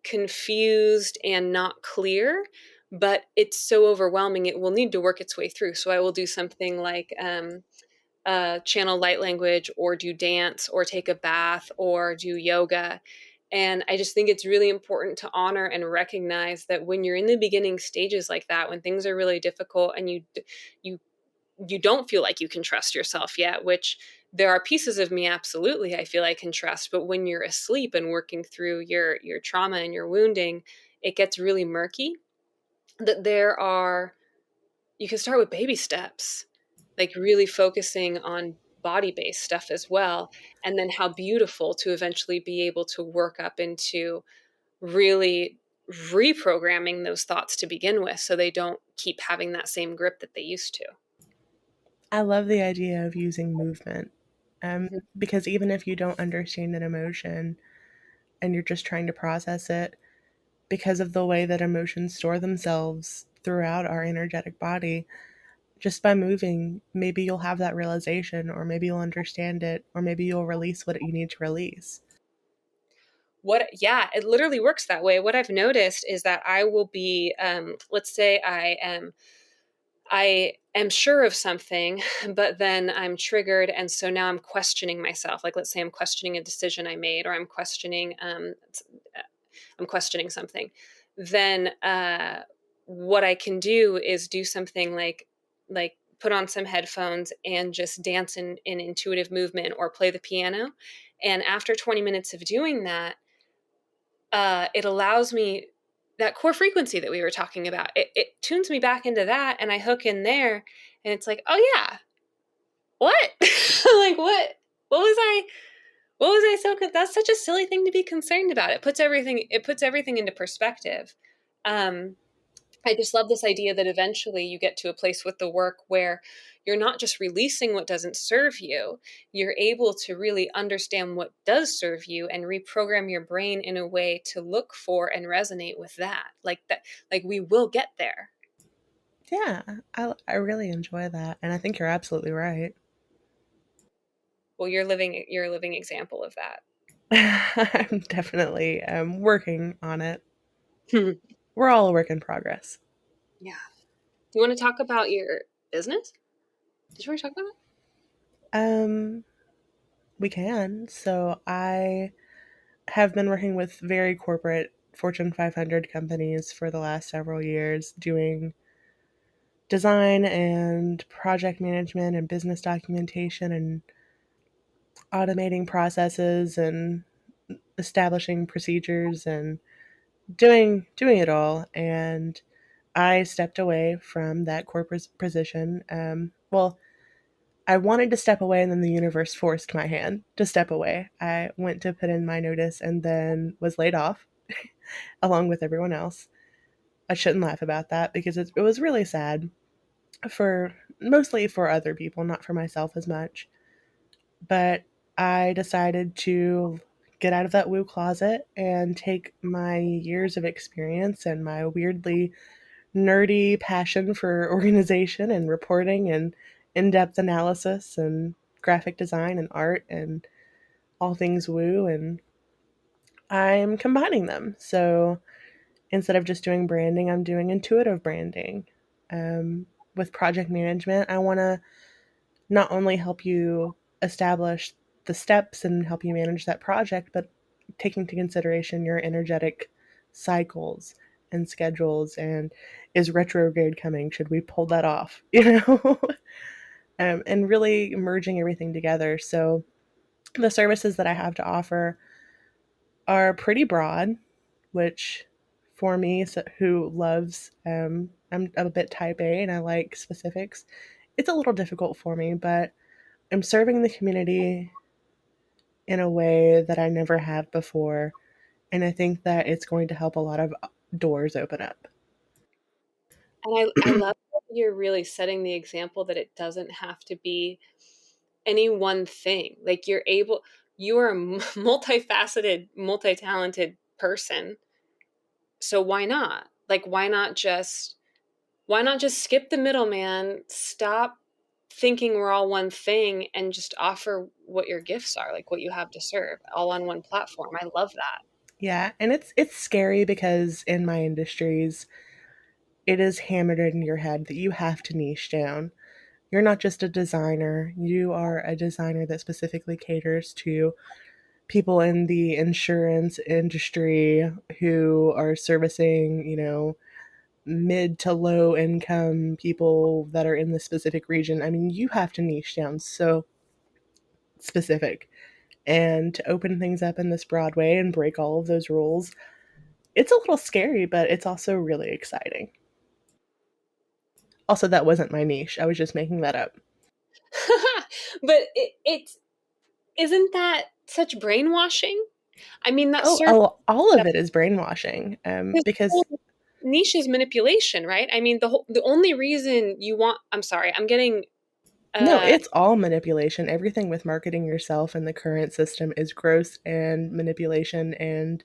confused and not clear, but it's so overwhelming, it will need to work its way through. So I will do something like channel light language or do dance or take a bath or do yoga. And I just think it's really important to honor and recognize that when you're in the beginning stages like that, when things are really difficult and you you don't feel like you can trust yourself yet, which there are pieces of me absolutely I feel I can trust, but when you're asleep and working through your trauma and your wounding, it gets really murky. That there are you can start with baby steps, like really focusing on body based stuff as well. And then how beautiful to eventually be able to work up into really reprogramming those thoughts to begin with so they don't keep having that same grip that they used to. I love the idea of using movement, Mhm. because even if you don't understand an emotion and you're just trying to process it, because of the way that emotions store themselves throughout our energetic body, just by moving, maybe you'll have that realization, or maybe you'll understand it, or maybe you'll release what you need to release. Yeah, it literally works that way. What I've noticed is that I will be, let's say I am sure of something, but then I'm triggered. And so now I'm questioning myself. Like, let's say I'm questioning a decision I made, or I'm questioning something. Then what I can do is do something like put on some headphones and just dance in intuitive movement or play the piano. And after 20 minutes of doing that, it allows me that core frequency that we were talking about. It tunes me back into that, and I hook in there, and it's like, oh yeah, what? Like What was I? What was I so? That's such a silly thing to be concerned about. It puts everything. It puts everything into perspective. Um, I just love this idea that eventually you get to a place with the work where you're not just releasing what doesn't serve you, you're able to really understand what does serve you and reprogram your brain in a way to look for and resonate with that. Like we will get there. Yeah, I really enjoy that, and I think you're absolutely right. Well, you're a living example of that. I'm definitely working on it. We're all a work in progress. Yeah. Do you want to talk about your business? Did you already talk about it? Um, we can. So I have been working with very corporate Fortune 500 companies for the last several years, doing design and project management and business documentation and automating processes and establishing procedures and doing it all. And I stepped away from that corporate position. Well, I wanted to step away, and then the universe forced my hand to step away. I went to put in my notice and then was laid off along with everyone else. I shouldn't laugh about that because it was really sad for mostly for other people, not for myself as much. But I decided to get out of that woo closet and take my years of experience and my weirdly nerdy passion for organization and reporting and in-depth analysis and graphic design and art and all things woo, and I'm combining them. So instead of just doing branding, I'm doing intuitive branding. With project management, I want to not only help you establish the steps and help you manage that project, but take into consideration your energetic cycles and schedules, and is retrograde coming? Should we pull that off? And really merging everything together. So the services that I have to offer are pretty broad, which for me, so, who loves, I'm a bit type A and I like specifics. It's a little difficult for me, but I'm serving the community in a way that I never have before. And I think that it's going to help a lot of doors open up. And I love that you're really setting the example that it doesn't have to be any one thing. Like you are a multifaceted, multi-talented person. So why not? Like why not just skip the middleman, stop thinking we're all one thing and just offer what your gifts are, like what you have to serve, all on one platform. I love that. Yeah, and it's scary because in my industries, it is hammered in your head that you have to niche down. You're not just a designer, you are a designer that specifically caters to people in the insurance industry who are servicing, mid to low income people that are in the specific region. I mean, you have to niche down so specific. And to open things up in this broad way and break all of those rules, it's a little scary, but it's also really exciting. Also, that wasn't my niche. I was just making that up. But it's isn't that such brainwashing? I mean, that Oh, serves all of it is brainwashing. this Because whole niche is manipulation, right? I mean, the only reason you want. I'm sorry, I'm getting. no, Uh, it's all manipulation. Everything with marketing yourself in the current system is gross and manipulation. And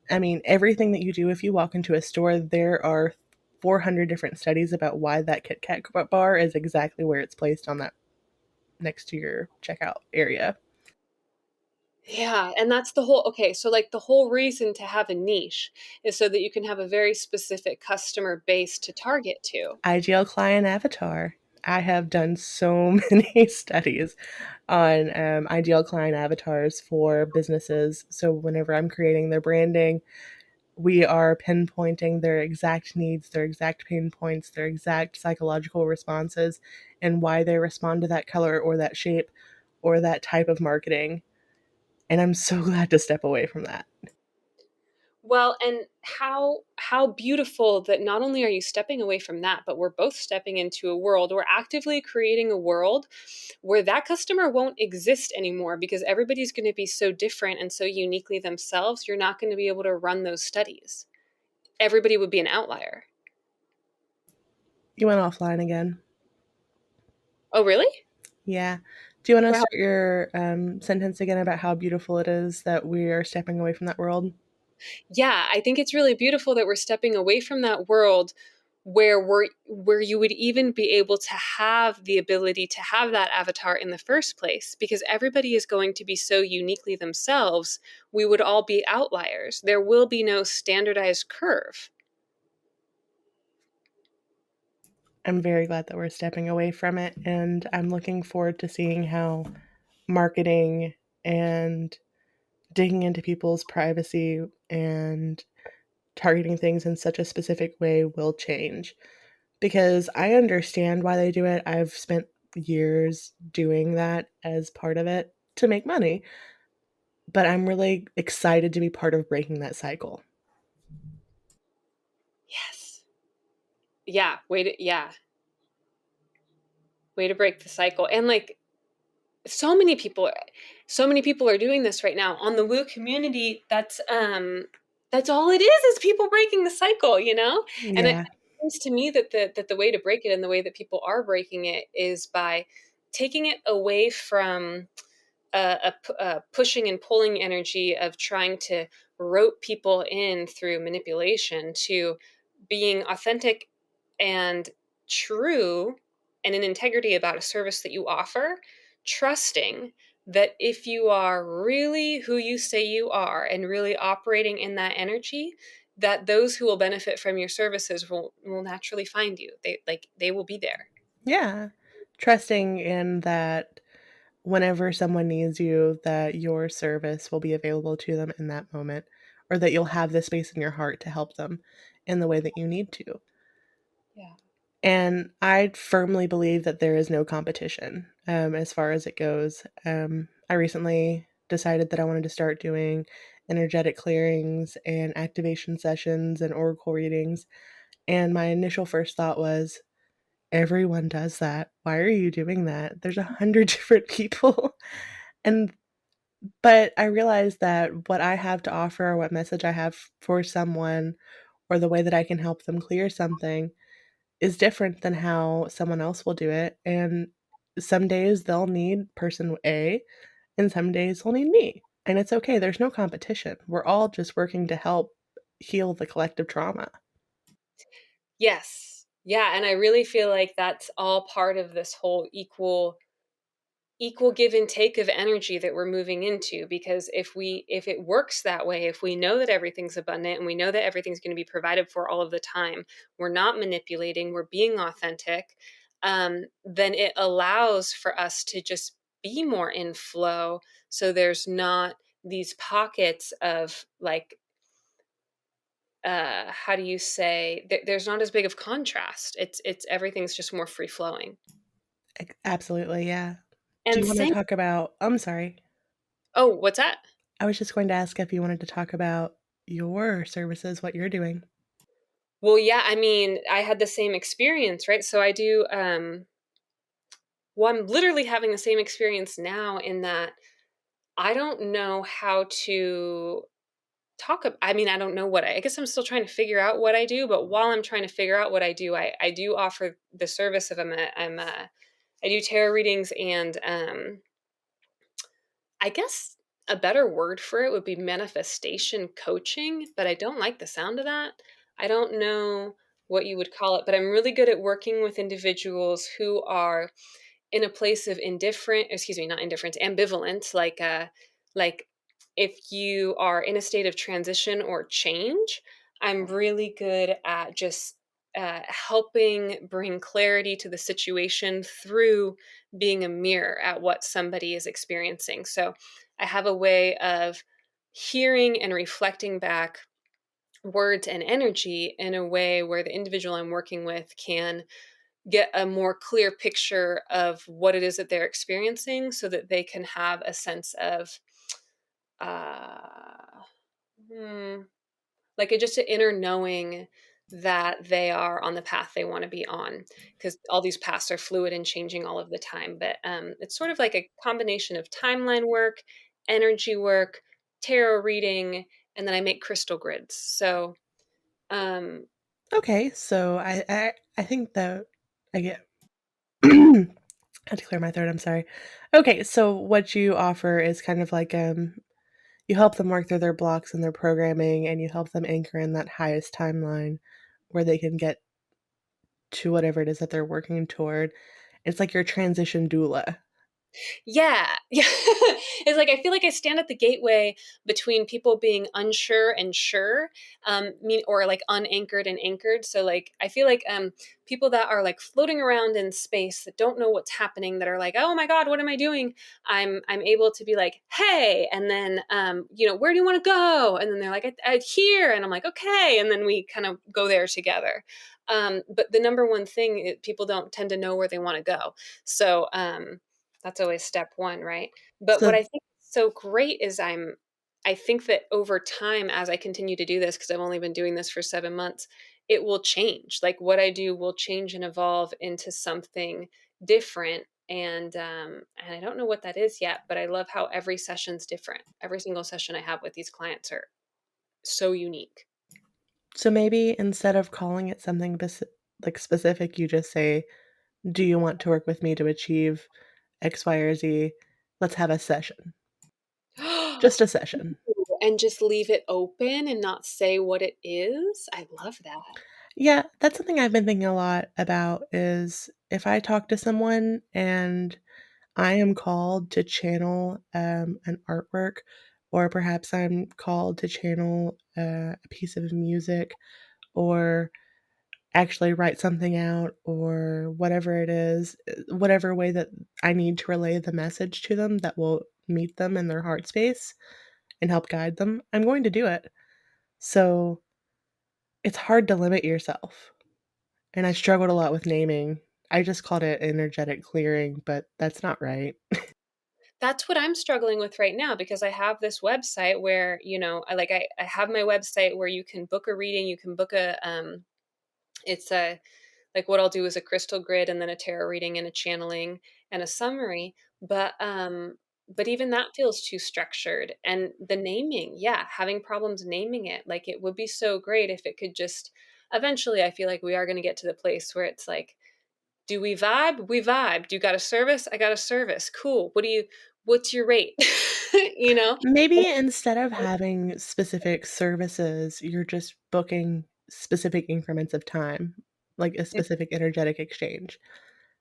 I mean, everything that you do, if you walk into a store, there are 400 different studies about why that Kit Kat bar is exactly where it's placed on that next to your checkout area. Yeah, and that's the whole okay, so, like, the whole reason to have a niche is so that you can have a very specific customer base to target to. Ideal client avatar. I have done so many studies on ideal client avatars for businesses. So whenever I'm creating their branding, we are pinpointing their exact needs, their exact pain points, their exact psychological responses, and why they respond to that color or that shape or that type of marketing. And I'm so glad to step away from that. Well, and how beautiful that not only are you stepping away from that, but we're both stepping into a world, we're actively creating a world where that customer won't exist anymore because everybody's going to be so different and so uniquely themselves, you're not going to be able to run those studies. Everybody would be an outlier. You went offline again. Oh, really? Yeah. Do you want to Wow. start your sentence again about how beautiful it is that we are stepping away from that world? Yeah, I think it's really beautiful that we're stepping away from that world where you would even be able to have the ability to have that avatar in the first place because everybody is going to be so uniquely themselves, we would all be outliers. There will be no standardized curve. I'm very glad that we're stepping away from it, and I'm looking forward to seeing how marketing and digging into people's privacy and targeting things in such a specific way will change. Because I understand why they do it. I've spent years doing that as part of it to make money, but I'm really excited to be part of breaking that cycle. Yes. Yeah, way to break the cycle. And like so many people are doing this right now on the Woo community. That's all it is people breaking the cycle, you know. And it Yeah. seems to me that the way to break it and the way that people are breaking it is by taking it away from a pushing and pulling energy of trying to rope people in through manipulation to being authentic and true and in integrity about a service that you offer, trusting that if you are really who you say you are and really operating in that energy, that those who will benefit from your services will naturally find you. They will be there. Yeah. Trusting in that whenever someone needs you, that your service will be available to them in that moment, or that you'll have the space in your heart to help them in the way that you need to. Yeah. And I firmly believe that there is no competition as far as it goes. I recently decided that I wanted to start doing energetic clearings and activation sessions and oracle readings. And my initial first thought was, everyone does that. Why are you doing that? There's 100 different people. And but I realized that what I have to offer, or what message I have for someone, or the way that I can help them clear something is different than how someone else will do it. And some days they'll need person A, and some days they'll need me. And it's okay. There's no competition. We're all just working to help heal the collective trauma. Yes. Yeah, and I really feel like that's all part of this whole equal give and take of energy that we're moving into because if it works that way, if we know that everything's abundant and we know that everything's going to be provided for all of the time, we're not manipulating, we're being authentic, then it allows for us to just be more in flow, so there's not these pockets of like how do you say there's not as big of contrast. It's everything's just more free flowing. Absolutely, yeah. Do And you want to same. talk about? I'm sorry. Oh, what's that? I was just going to ask if you wanted to talk about your services, what you're doing. Well, yeah, I mean, I had the same experience, right? So I do well, I'm literally having the same experience now in that I don't know how to I mean, I don't know I guess I'm still trying to figure out what I do, but while I'm trying to figure out what I do, I do offer the service of I do tarot readings and I guess a better word for it would be manifestation coaching, but I don't like the sound of that. I don't know what you would call it, but I'm really good at working with individuals who are in a place of indifferent, excuse me, not indifference, ambivalent, like if you are in a state of transition or change, I'm really good at just helping bring clarity to the situation through being a mirror at what somebody is experiencing. So I have a way of hearing and reflecting back words and energy in a way where the individual I'm working with can get a more clear picture of what it is that they're experiencing so that they can have a sense of uh, hmm, like just an inner knowing that they are on the path they want to be on, because all these paths are fluid and changing all of the time. But it's sort of like a combination of timeline work, energy work, tarot reading, and then I make crystal grids. So um, Okay, so I think that I get I had to clear my throat, I'm sorry. Okay, so what you offer is kind of like you help them work through their blocks and their programming, and you help them anchor in that highest timeline where they can get to whatever it is that they're working toward. It's like your transition doula. Yeah. Yeah. It's like I feel like I stand at the gateway between people being unsure and sure, or like unanchored and anchored. So like I feel like people that are like floating around in space that don't know what's happening, that are like, oh my God, what am I doing? I'm able to be like, hey, and then where do you want to go? And then they're like, I here, and I'm like, okay, and then we kind of go there together. But the number one thing is people don't tend to know where they want to go. So that's always step one, right? But what So I think is so great is I think that over time, as I continue to do this, because I've only been doing this for 7 months, it will change. Like what I do will change and evolve into something different. And I don't know what that is yet, but I love how every session's different. Every single session I have with these clients are so unique. so maybe instead of calling it something like specific, you just say, "Do you want to work with me to achieve X, Y, or Z? Let's have a session." Just a session. And just leave it open and not say what it is. I love that. Yeah, that's something I've been thinking a lot about is if I talk to someone and I am called to channel an artwork, or perhaps I'm called to channel a piece of music, or actually write something out, or whatever it is, whatever way that I need to relay the message to them that will meet them in their heart space and help guide them, I'm going to do it. So it's hard to limit yourself. And I struggled a lot with naming. I just called it energetic clearing, but that's not right. That's what I'm struggling with right now, because I have this website where, I have my website where you can book a reading, you can book it's a, like what I'll do is a crystal grid and then a tarot reading and a channeling and a summary. But even that feels too structured. And the naming, yeah, having problems naming it. Like it would be so great if it could just eventually, I feel like we are going to get to the place where it's like, do we vibe? We vibe. Do you got a service? I got a service. Cool. What's your rate? you know? Maybe instead of having specific services, you're just booking specific increments of time, like a specific energetic exchange.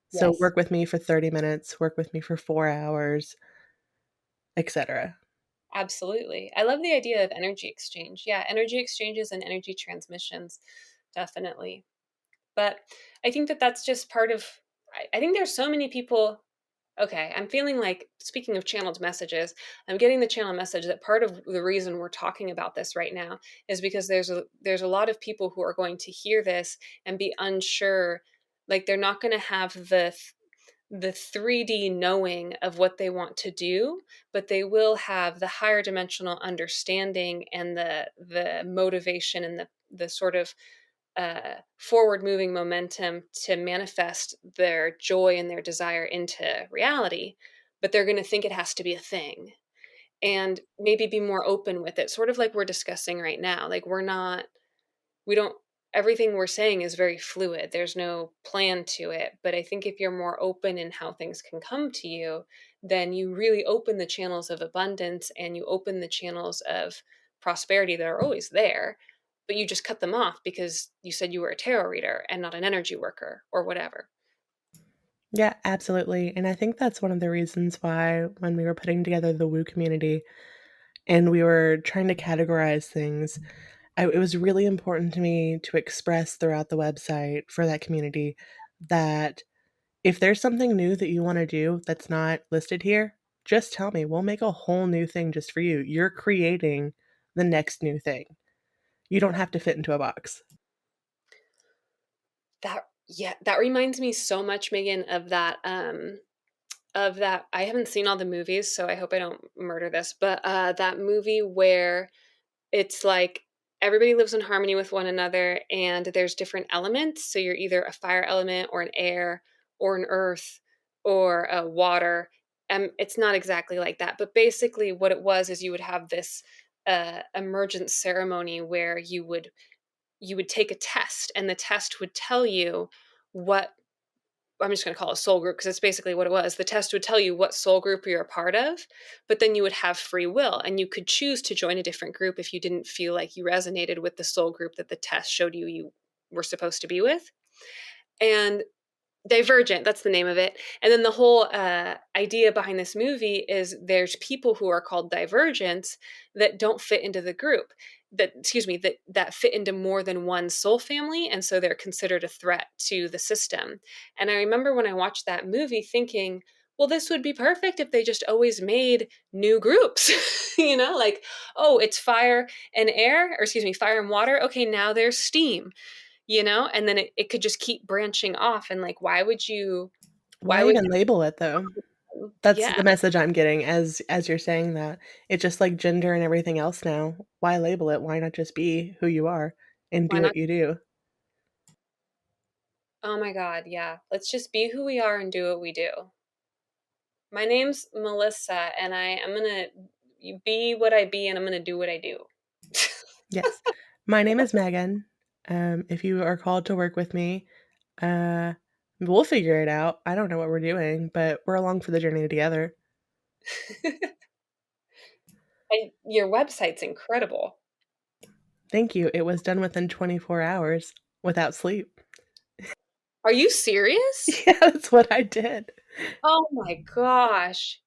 So Yes, work with me for 30 minutes, work with me for 4 hours, etc. absolutely. I love the idea of energy exchange. Yeah, energy exchanges and energy transmissions, definitely. But I think that that's just part of, I think there's so many people. Okay, I'm feeling like, speaking of channeled messages, I'm getting the channel message that part of the reason we're talking about this right now is because there's a lot of people who are going to hear this and be unsure, like they're not going to have the 3D knowing of what they want to do, but they will have the higher dimensional understanding and the motivation and the sort of forward moving momentum to manifest their joy and their desire into reality, but they're going to think it has to be a thing and maybe be more open with it, sort of like we're discussing right now. Like we don't, everything we're saying is very fluid. There's no plan to it. But I think if you're more open in how things can come to you, then you really open the channels of abundance and you open the channels of prosperity that are always there, but you just cut them off because you said you were a tarot reader and not an energy worker or whatever. Yeah, absolutely. And I think that's one of the reasons why when we were putting together the Woo community, and we were trying to categorize things. It was really important to me to express throughout the website for that community that if there's something new that you want to do that's not listed here, just tell me. We'll make a whole new thing just for you. You're creating the next new thing. You don't have to fit into a box. That reminds me so much, Megan, of that. I haven't seen all the movies, so I hope I don't murder this, but that movie where it's like everybody lives in harmony with one another and there's different elements. So you're either a fire element or an air or an earth or a water. It's not exactly like that, but basically what it was is you would have this emergence ceremony where you would take a test and the test would tell you what, I'm just going to call it soul group because it's basically what it was. The test would tell you what soul group you're a part of, but then you would have free will and you could choose to join a different group if you didn't feel like you resonated with the soul group that the test showed you were supposed to be with. And Divergent, that's the name of it. And then the whole idea behind this movie is there's people who are called divergents that don't fit into the group, that fit into more than one soul family, and so they're considered a threat to the system. And I remember when I watched that movie thinking, well, this would be perfect if they just always made new groups. Like, oh, it's fire and air, or excuse me, fire and water. Okay, now there's steam. And then it could just keep branching off, and like why Why would even label it though? you That's yeah, the message I'm getting as you're saying that. It's just like gender and everything else now. Why label it? Why not just be who you are and why do not? what you do? Oh my god, yeah, let's just be who we are and do what we do. My name's Melissa, and I'm gonna be what I be, and I'm gonna do what I do. Yes. My name is Megan. If you are called to work with me, uh, we'll figure it out. I don't know what we're doing, but we're along for the journey together. And your website's incredible. Thank you. It was done within 24 hours without sleep. Are you serious? Yeah, that's what I did. Oh my gosh,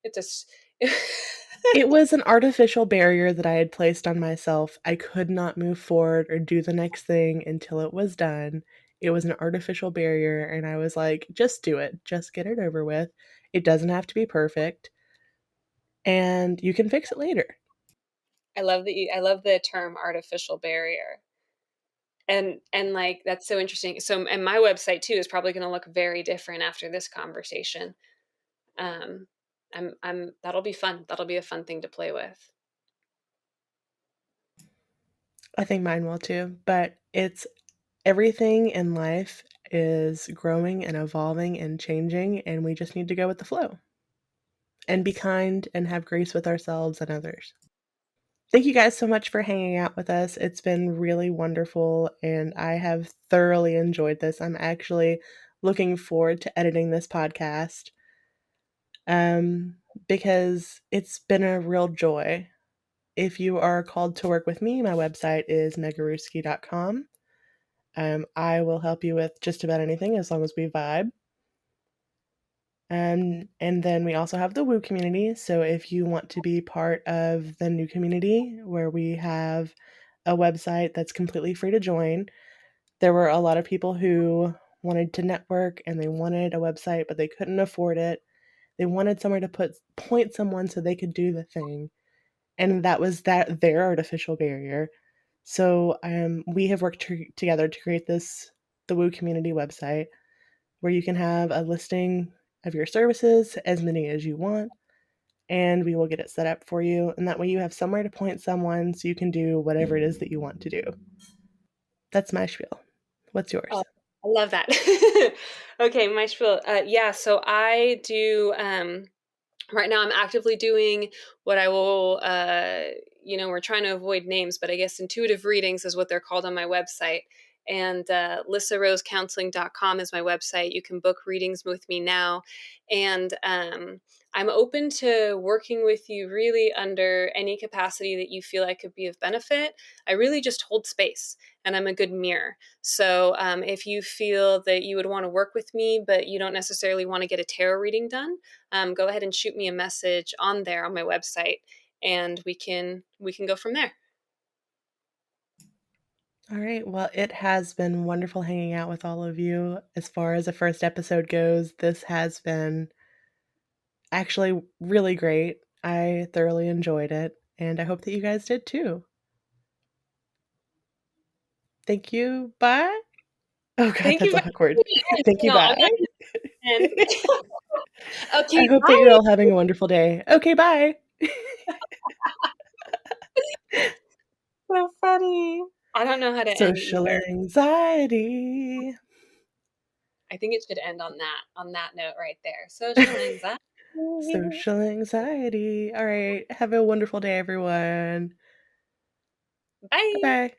It was an artificial barrier that I had placed on myself. I could not move forward or do the next thing until it was done. It was an artificial barrier, and I was like, just do it. Just get it over with. It doesn't have to be perfect, and you can fix it later. I love the term artificial barrier. And like that's so interesting. So and my website too is probably going to look very different after this conversation. Um, I'm That'll be fun. That'll be a fun thing to play with. I think mine will too, but it's everything in life is growing and evolving and changing, and we just need to go with the flow and be kind and have grace with ourselves and others. Thank you guys so much for hanging out with us. It's been really wonderful, and I have thoroughly enjoyed this. I'm actually looking forward to editing this podcast um, because it's been a real joy. If you are called to work with me, my website is megaruski.com. I will help you with just about anything as long as we vibe. And then we also have the Woo community. So if you want to be part of the new community where we have a website that's completely free to join, there were a lot of people who wanted to network and they wanted a website, but they couldn't afford it. They wanted somewhere to point someone so they could do the thing. And that was their artificial barrier. So we have worked together to create the Woo community website where you can have a listing of your services, as many as you want, and we will get it set up for you. And that way you have somewhere to point someone so you can do whatever it is that you want to do. That's my spiel. What's Oh, yours? I love that. Okay, my spiel. Yeah, so I do. Right now, I'm actively doing what I will. We're trying to avoid names, but I guess intuitive readings is what they're called on my website. And lissarosecounseling.com is my website. You can book readings with me now. And I'm open to working with you really under any capacity that you feel I could be of benefit. I really just hold space and I'm a good mirror. So if you feel that you would want to work with me, but you don't necessarily want to get a tarot reading done, go ahead and shoot me a message on there on my website. and we can go from there. All right. Well, it has been wonderful hanging out with all of you. As far as the first episode goes, this has been actually really great. I thoroughly enjoyed it, and I hope that you guys did too. Thank you. Bye. Oh god, Thank you that's for awkward. Thank you. no, I'm Bye. not in. I Okay, hope that you're bye. all having a wonderful day. Okay, bye. So funny. I don't know how to end Social either. anxiety. I think it should end on that note right there. Social anxiety. Social anxiety. All right. Have a wonderful day, everyone. Bye Bye. bye.